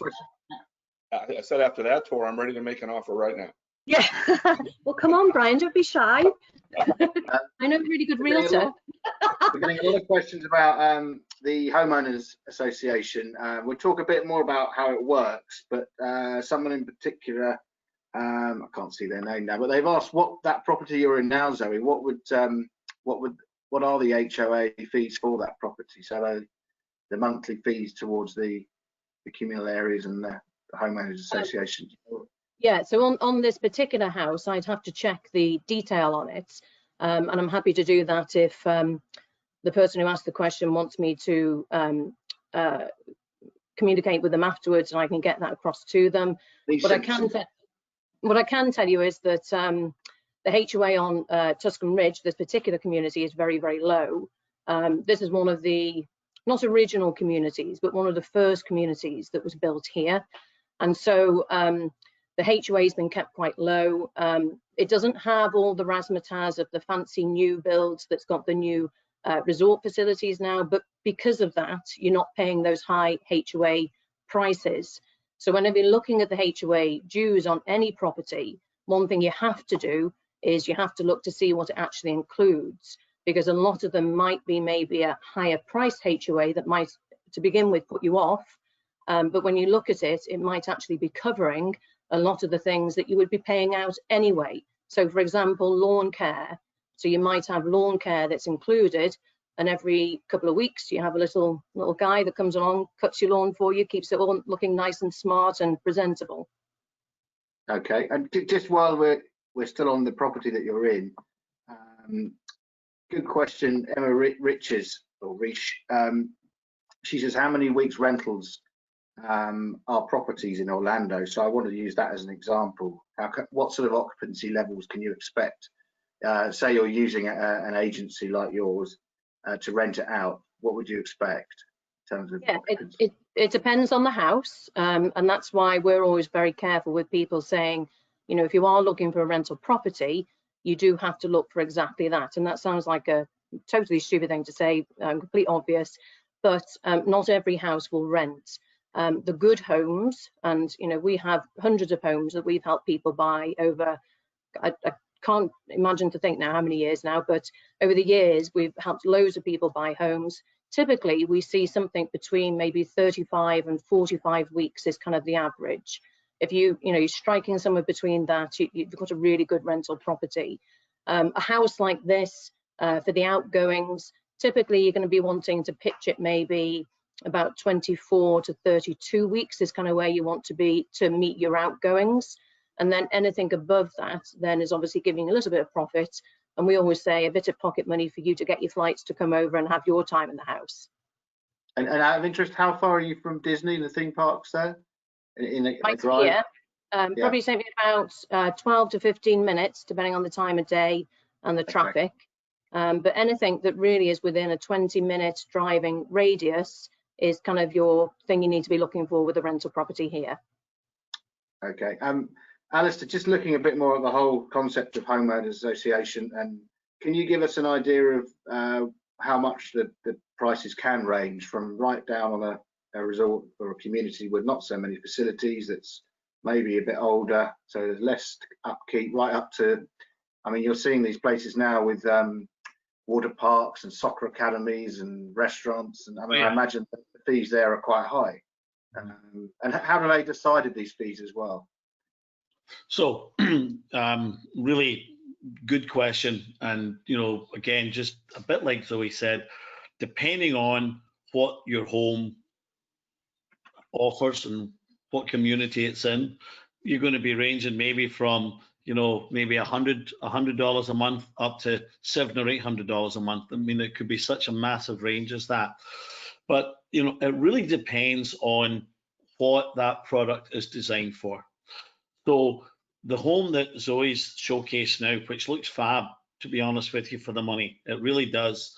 I said after that tour, I'm ready to make an offer right now. Yeah. Well, come on, Brian, don't be shy. I know a really good realtor. We're getting a lot of questions about the Homeowners Association. We'll talk a bit more about how it works, but someone in particular, I can't see their name now, but they've asked what that property you're in now, Zoe, what are the HOA fees for that property? So the monthly fees towards the communal areas and the Homeowners Association. Yeah, so on this particular house, I'd have to check the detail on it, and I'm happy to do that if the person who asked the question wants me to communicate with them afterwards, and I can get that across to them. Lee but Simpson. I can say, what I can tell you is that the HOA on Tuscan Ridge, this particular community, is very, very low. This is one of the, not original communities, but one of the first communities that was built here. And so the HOA has been kept quite low. It doesn't have all the razzmatazz of the fancy new builds that's got the new resort facilities now, but because of that, you're not paying those high HOA prices. So whenever you're looking at the HOA dues on any property, one thing you have to do is you have to look to see what it actually includes, because a lot of them might be maybe a higher price HOA that might, to begin with, put you off. But when you look at it, it might actually be covering a lot of the things that you would be paying out anyway. So for example, lawn care. So you might have lawn care that's included, and every couple of weeks you have a little guy that comes along, cuts your lawn for you, keeps it all looking nice and smart and presentable. Okay, and just while we're still on the property that you're in, good question, Emma Riches, or Riche. She says, how many weeks rentals are properties in Orlando? So I want to use that as an example. What sort of occupancy levels can you expect? Say you're using an agency like yours to rent it out. What would you expect in terms of occupancy? It depends on the house, and that's why we're always very careful with people saying, you know, if you are looking for a rental property, you do have to look for exactly that. And that sounds like a totally stupid thing to say, complete obvious, but not every house will rent. The good homes, and you know, we have hundreds of homes that we've helped people buy over, I can't imagine to think now how many years now, but over the years we've helped loads of people buy homes. Typically we see something between maybe 35 and 45 weeks is kind of the average. If you're striking somewhere between that, you've got a really good rental property. A house like this, for the outgoings, typically you're going to be wanting to pitch it maybe about 24 to 32 weeks is kind of where you want to be to meet your outgoings. And then anything above that then is obviously giving a little bit of profit. And we always say a bit of pocket money for you to get your flights to come over and have your time in the house. And out of interest, how far are you from Disney, the theme parks there? In a drive? Here, probably saying about 12 to 15 minutes, depending on the time of day and the traffic. Okay. But anything that really is within a 20-minute driving radius is kind of your thing you need to be looking for with a rental property here. Okay. Alistair, just looking a bit more at the whole concept of homeowners association, and can you give us an idea of how much the prices can range from right down on a resort or a community with not so many facilities that's maybe a bit older, so there's less upkeep, right up to, I mean, you're seeing these places now with water parks and soccer academies and restaurants, and I mean, I imagine the fees there are quite high. And how do they decide these fees as well? So really good question. And, you know, again, just a bit like Zoe said, depending on what your home offers and what community it's in, you're going to be ranging maybe from, you know, maybe $100 a month up to $700 or $800 a month. I mean, it could be such a massive range as that. But, you know, it really depends on what that product is designed for. So the home that Zoe's showcased now, which looks fab, to be honest with you, for the money, it really does.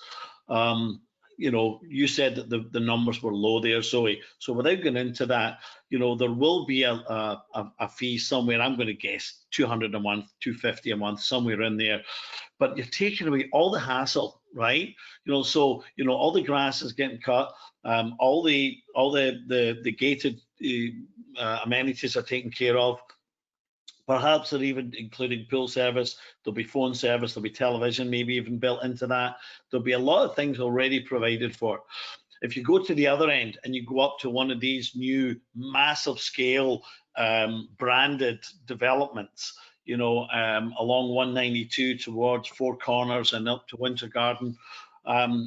You know, you said that the numbers were low there, Zoe. So without going into that, you know, there will be a fee somewhere. I'm going to guess $200 a month, $250 a month, somewhere in there. But you're taking away all the hassle, right? You know, so you know, all the grass is getting cut, all the gated amenities are taken care of. Perhaps they're even including pool service, there'll be phone service, there'll be television maybe even built into that. There'll be a lot of things already provided for. If you go to the other end and you go up to one of these new massive scale branded developments, you know, along 192 towards Four Corners and up to Winter Garden,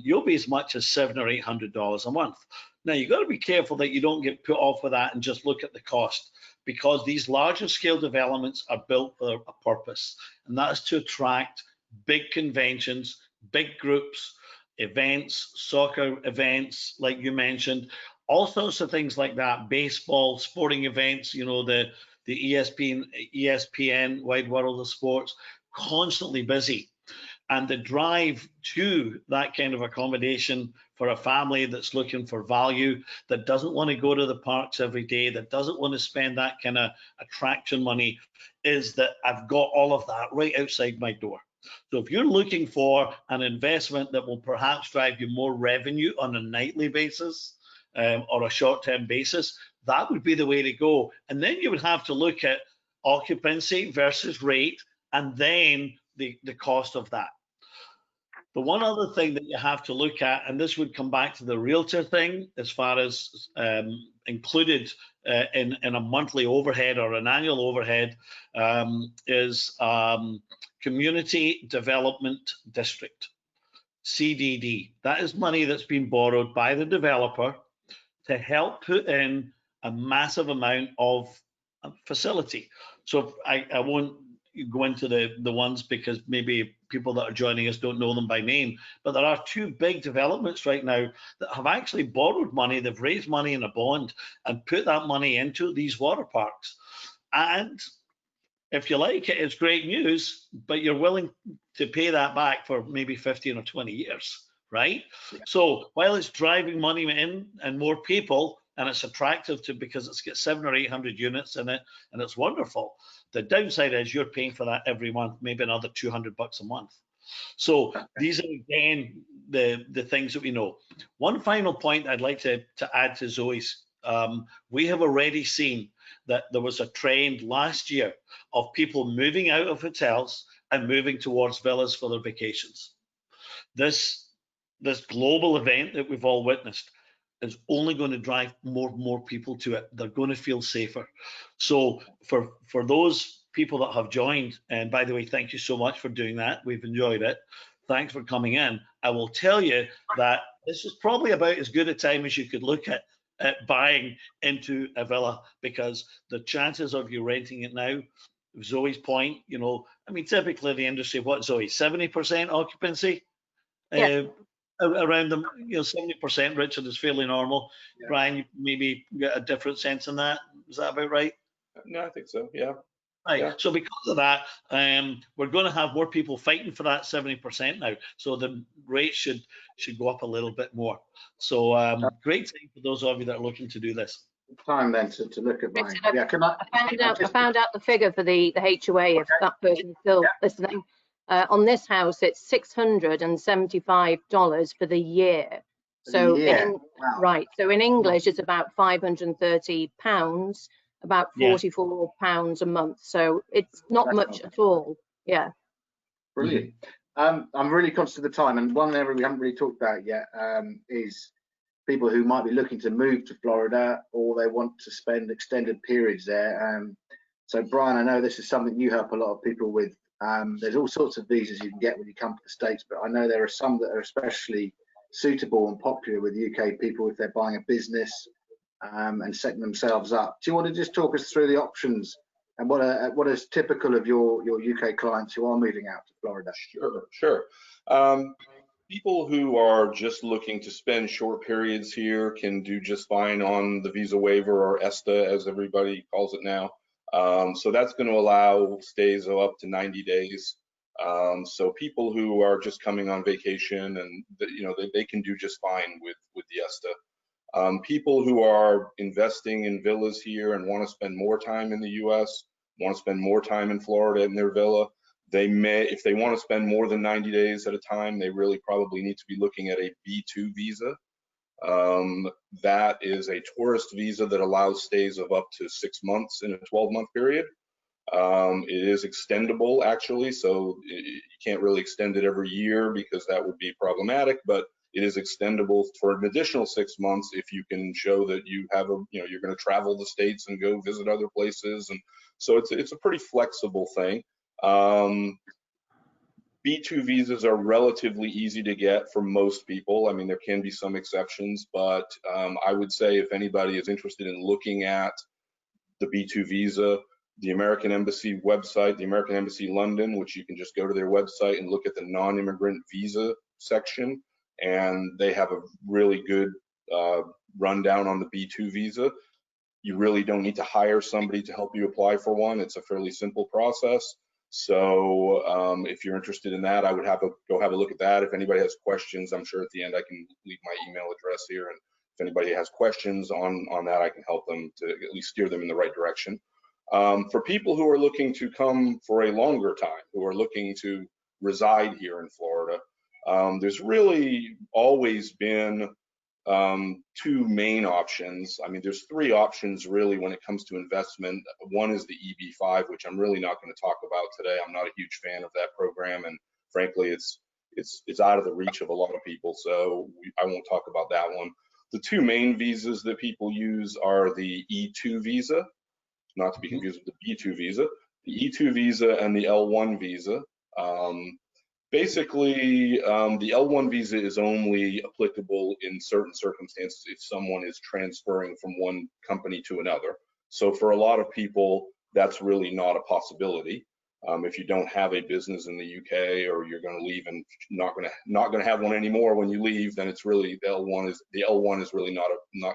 you'll be as much as $700 or $800 a month. Now, you've got to be careful that you don't get put off with that and just look at the cost, because these larger scale developments are built for a purpose, and that is to attract big conventions, big groups, events, soccer events, like you mentioned, all sorts of things like that, baseball, sporting events, you know, the the ESPN, Wide World of Sports, constantly busy. And the drive to that kind of accommodation for a family that's looking for value, that doesn't want to go to the parks every day, that doesn't want to spend that kind of attraction money, is that I've got all of that right outside my door. So if you're looking for an investment that will perhaps drive you more revenue on a nightly basis or a short-term basis, that would be the way to go. And then you would have to look at occupancy versus rate, and then the cost of that. The one other thing that you have to look at, and this would come back to the realtor thing, as far as included in a monthly overhead or an annual overhead, is Community Development District, CDD. That is money that's been borrowed by the developer to help put in a massive amount of facility. So I won't go into the ones, because maybe people that are joining us don't know them by name, but there are two big developments right now that have actually borrowed money. They've raised money in a bond and put that money into these water parks. And if you like it, it's great news, but you're willing to pay that back for maybe 15 or 20 years, right? Yeah. So while it's driving money in and more people, and it's attractive to, because it's got 700 or 800 units in it, and it's wonderful. The downside is you're paying for that every month, maybe another $200 a month. So these are, again, the things that we know. One final point I'd like to add to Zoe's. We have already seen that there was a trend last year of people moving out of hotels and moving towards villas for their vacations. This global event that we've all witnessed is only going to drive more people to it. They're going to feel safer. So for those people that have joined, and by the way, thank you so much for doing that. We've enjoyed it. Thanks for coming in. I will tell you that this is probably about as good a time as you could look at buying into a villa, because the chances of you renting it now, Zoe's point, you know, I mean, typically the industry, what, Zoe, 70% occupancy? Yeah. Around them, you know, 70%, Richard, is fairly normal. Yeah. Brian, you maybe get a different sense in that. Is that about right? No, I think so, yeah. Right, yeah. So because of that, we're going to have more people fighting for that 70% now. So the rate should go up a little bit more. So great time for those of you that are looking to do this. Time then to look at buying. Richard, yeah, I found out the figure for the HOA, if that person's still listening. On this house, it's $675 for the year. So wow. Right. So in English, it's about £530, about £44 a month. So it's not much at all. Yeah. Brilliant. I'm really conscious of the time, and one area we haven't really talked about yet is people who might be looking to move to Florida, or they want to spend extended periods there. So Brian, I know this is something you help a lot of people with. There's all sorts of visas you can get when you come to the States, but I know there are some that are especially suitable and popular with UK people if they're buying a business and setting themselves up. Do you want to just talk us through the options and what is typical of your UK clients who are moving out to Florida? Sure. People who are just looking to spend short periods here can do just fine on the visa waiver, or ESTA as everybody calls it now. So that's going to allow stays of up to 90 days. So people who are just coming on vacation, and they can do just fine with the ESTA. People who are investing in villas here and want to spend more time in the US, want to spend more time in Florida in their villa, they may, if they want to spend more than 90 days at a time, they really probably need to be looking at a B2 visa. That is a tourist visa that allows stays of up to 6 months in a 12-month period. It is extendable, actually, so you can't really extend it every year because that would be problematic, but it is extendable for an additional 6 months if you can show that you have you're going to travel the states and go visit other places, and so it's a pretty flexible thing. B2 visas are relatively easy to get for most people. I mean, there can be some exceptions, but I would say if anybody is interested in looking at the B2 visa, the American Embassy website, the American Embassy London, which you can just go to their website and look at the non-immigrant visa section, and they have a really good rundown on the B2 visa. You really don't need to hire somebody to help you apply for one. It's a fairly simple process. So if you're interested in that, I would go have a look at that. If anybody has questions, I'm sure at the end I can leave my email address here, and if anybody has questions on that, I can help them to at least steer them in the right direction. For people who are looking to come for a longer time, who are looking to reside here in Florida, there's really always been two main options. I mean, there's three options really when it comes to investment. One is the EB-5, which I'm really not going to talk about today. I'm not a huge fan of that program, and frankly, it's out of the reach of a lot of people, so I won't talk about that one. The two main visas that people use are the E2 visa, not to be confused with the B2 visa, the E2 visa and the L1 visa. Basically, the L1 visa is only applicable in certain circumstances if someone is transferring from one company to another. So for a lot of people, that's really not a possibility. If you don't have a business in the UK, or you're going to leave and not going to have one anymore when you leave, then it's really the L1 is really not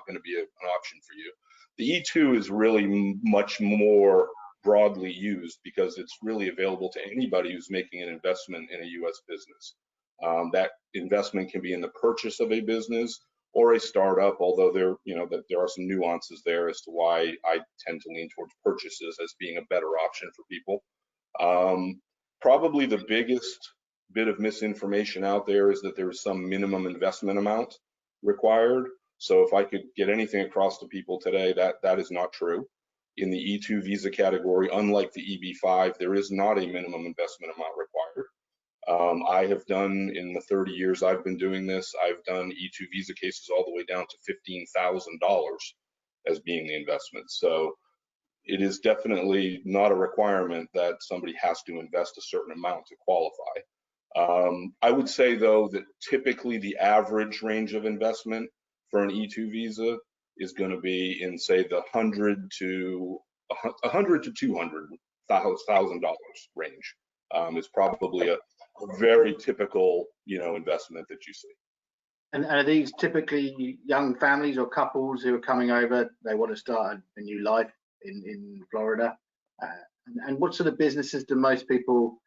going to be an option for you. The E2 is really much more broadly used because it's really available to anybody who's making an investment in a U.S. business. That investment can be in the purchase of a business or a startup, although there are some nuances there as to why I tend to lean towards purchases as being a better option for people. Probably the biggest bit of misinformation out there is that there is some minimum investment amount required. So if I could get anything across to people today, that is not true. In the E2 visa category, unlike the EB-5, there is not a minimum investment amount required. I have done, in the 30 years I've been doing this, I've done E2 visa cases all the way down to $15,000 as being the investment. So it is definitely not a requirement that somebody has to invest a certain amount to qualify. I would say, though, that typically the average range of investment for an E2 visa is going to be in, say, the $100,000 to $200,000 range. Is probably a very typical, investment that you see. And are these typically young families or couples who are coming over? They want to start a new life in Florida. And what sort of businesses do most people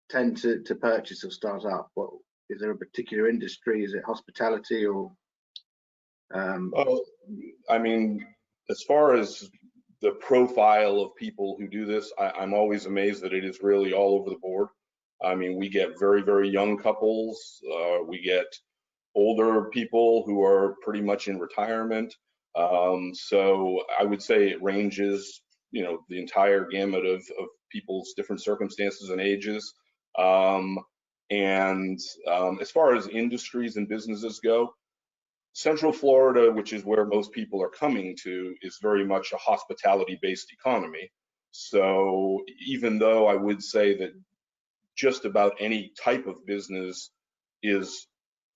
tend to purchase or start up? What is there a particular industry? Is it hospitality or? Well, I mean, as far as the profile of people who do this, I'm always amazed that it is really all over the board. I mean, we get very, very young couples. We get older people who are pretty much in retirement. So I would say it ranges, the entire gamut of people's different circumstances and ages. And as far as industries and businesses go, Central Florida, which is where most people are coming to, is very much a hospitality-based economy. So even though I would say that just about any type of business is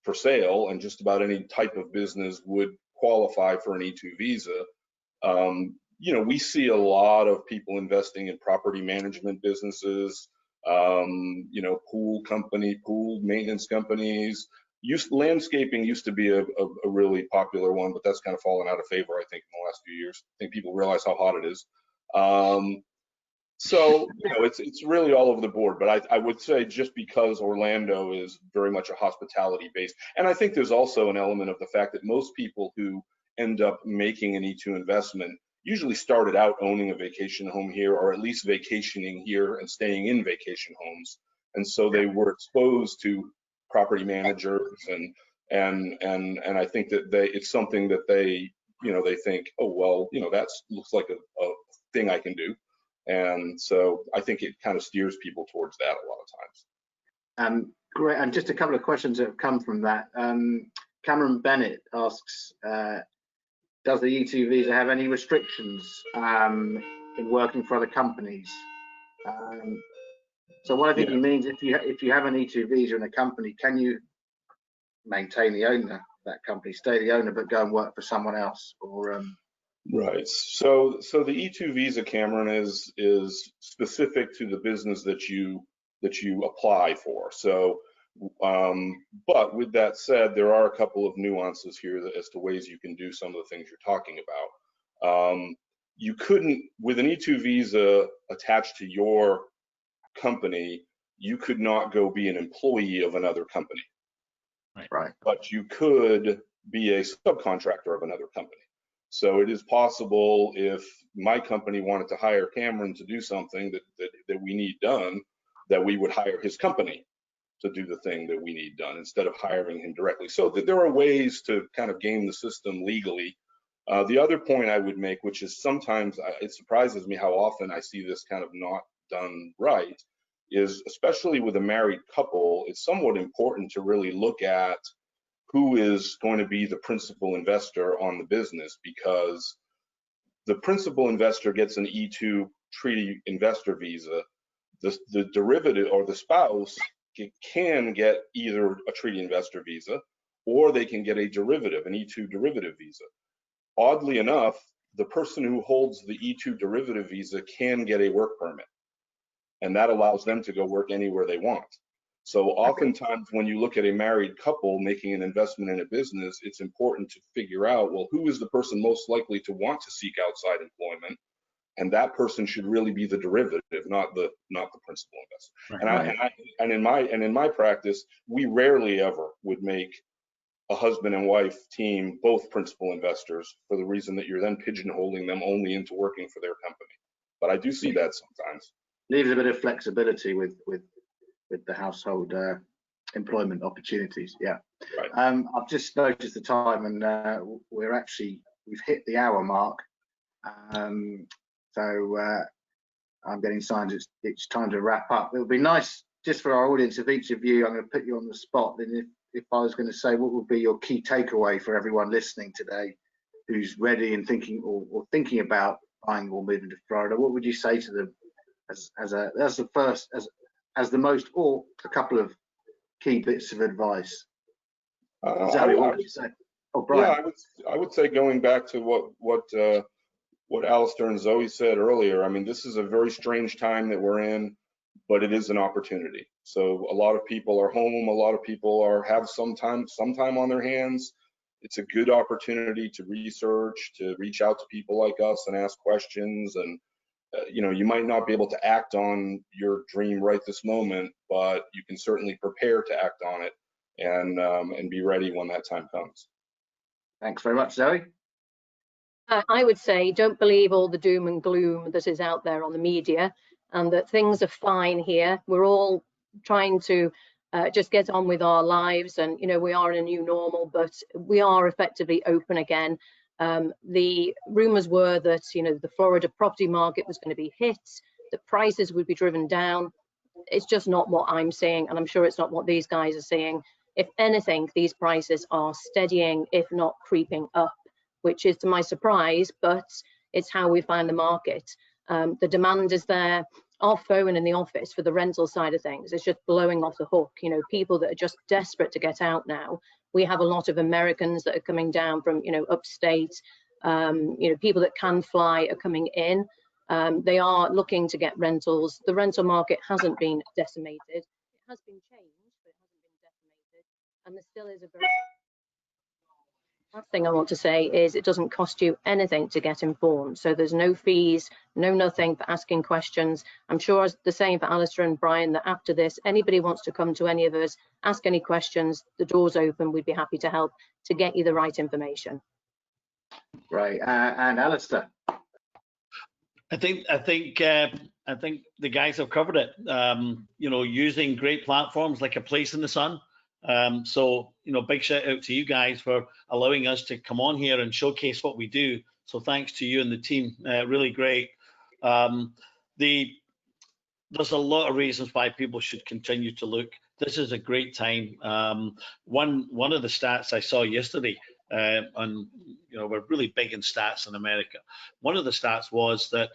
for sale and just about any type of business would qualify for an E2 visa, we see a lot of people investing in property management businesses, pool maintenance companies. Landscaping used to be a really popular one, but that's kind of fallen out of favor, I think, in the last few years. I think people realize how hot it is. So, it's really all over the board, but I would say just because Orlando is very much a hospitality based, and I think there's also an element of the fact that most people who end up making an E2 investment usually started out owning a vacation home here, or at least vacationing here and staying in vacation homes. And so they were exposed to property managers and I think that it's something that they think, oh, well, that looks like a thing I can do. And so I think it kind of steers people towards that a lot of times. Great. And just a couple of questions that have come from that. Cameron Bennett asks, does the E2 visa have any restrictions in working for other companies? So what I think he means, if you have an E2 visa in a company, can you maintain the owner, that company, stay the owner, but go and work for someone else? Or Right. So the E2 visa, Cameron, is specific to the business that you apply for. So, but with that said, there are a couple of nuances here as to ways you can do some of the things you're talking You couldn't, with an E2 visa attached to your company, you could not go be an employee of another company. Right. But you could be a subcontractor of another company. So it is possible, if my company wanted to hire Cameron to do something that we need done, that we would hire his company to do the thing that we need done instead of hiring him directly. So there are ways to kind of game the system legally. The other point I would make, which is sometimes it surprises me how often I see this kind of not done right, is especially with a married couple, it's somewhat important to really look at who is going to be the principal investor on the business, because the principal investor gets an E2 treaty investor visa. The derivative or the spouse can get either a treaty investor visa, or they can get a derivative, an E2 derivative visa. Oddly enough, the person who holds the E2 derivative visa can get a work permit, and that allows them to go work anywhere they want. So oftentimes when you look at a married couple making an investment in a business, it's important to figure out, well, who is the person most likely to want to seek outside employment? And that person should really be the derivative, not the principal investor. Right. And in my practice, we rarely ever would make a husband and wife team both principal investors, for the reason that you're then pigeonholing them only into working for their company. But I do see that sometimes. Leaves a bit of flexibility with the household employment opportunities. Yeah. Right. I've just noticed the time, and we've hit the hour mark. So I'm getting signs it's time to wrap up. It would be nice, just for our audience, if each of you, I'm going to put you on the spot, then if I was going to say, what would be your key takeaway for everyone listening today who's ready and thinking or thinking about buying or moving to Florida, what would you say to them as the most, or a couple of key bits of advice? Zoe, what would you say? Oh, Brian. Yeah, I would say, going back to what Alistair and Zoe said earlier, I mean, this is a very strange time that we're in, but it is an opportunity. So a lot of people are home, a lot of people have some time on their hands. It's a good opportunity to research, to reach out to people like us and ask questions. And you might not be able to act on your dream right this moment, but you can certainly prepare to act on it and be ready when that time comes. Thanks very much, Zoe. I would say, don't believe all the doom and gloom that is out there on the media, and that things are fine here. We're all trying to just get on with our lives, and we are in a new normal, but we are effectively open again. The rumors were that the Florida property market was going to be hit, that prices would be driven down. It's just not what I'm seeing, and I'm sure it's not what these guys are seeing. If anything, these prices are steadying, if not creeping up, which is to my surprise, but it's how we find the market. The demand is there. Our phone in the office for the rental side of things is just blowing off the hook. People that are just desperate to get out now. We have a lot of Americans that are coming down from, upstate. People that can fly are coming in. They are looking to get rentals. The rental market hasn't been decimated. It has been changed, but it hasn't been decimated. And there still is a very... Last thing I want to say is it doesn't cost you anything to get informed. So there's no fees, no nothing for asking questions. I'm sure it's the same for Alistair and Brian, that after this, anybody wants to come to any of us, ask any questions, the door's open. We'd be happy to help to get you the right information. Right, and Alistair. I think the guys have covered it. Using great platforms like A Place in the Sun. So big shout out to you guys for allowing us to come on here and showcase what we do. So thanks to you and the team, really great. There's a lot of reasons why people should continue to look. This is a great time. One of the stats I saw yesterday, and we're really big in stats in America. One of the stats was that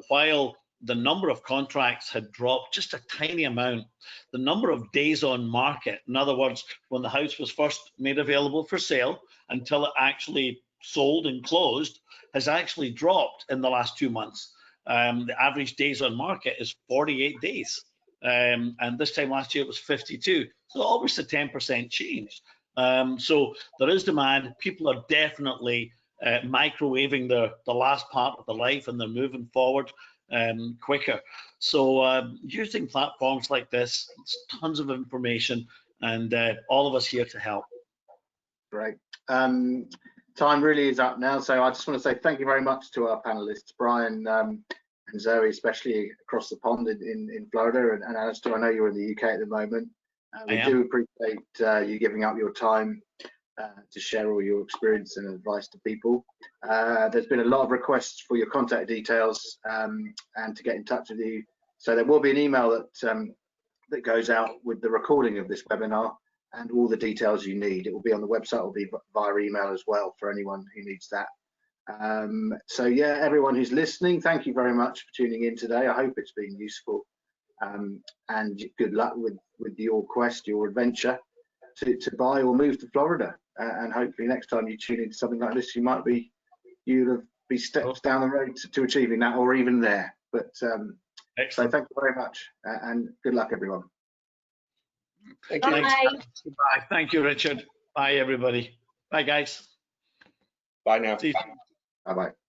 while the number of contracts had dropped just a tiny amount, the number of days on market, in other words, when the house was first made available for sale until it actually sold and closed, has actually dropped in the last 2 months. The average days on market is 48 days. And this time last year it was 52. So almost a 10% change. So there is demand. People are definitely microwaving the last part of their life, and they're moving forward quicker. So using platforms like this, it's tons of information, and all of us here to help. Great. Time really is up now, so I just want to say thank you very much to our panelists, Brian and Zoe, especially across the pond in Florida, and Alistair, I know you're in the UK at the moment. We do appreciate you giving up your time to share all your experience and advice to people. There's been a lot of requests for your contact details and to get in touch with you. So there will be an email that goes out with the recording of this webinar and all the details you need. It will be on the website, it will be via email as well for anyone who needs that. So yeah, everyone who's listening, thank you very much for tuning in today. I hope it's been useful, and good luck with your quest, your adventure to buy or move to Florida. And hopefully next time you tune into something like this, you'll be steps down the road to achieving that, or even there. But so thank you very much, and good luck, everyone. Thank you. Bye. Bye. Thank you, Richard. Bye, everybody. Bye, guys. Bye now. See you soon. Bye-bye.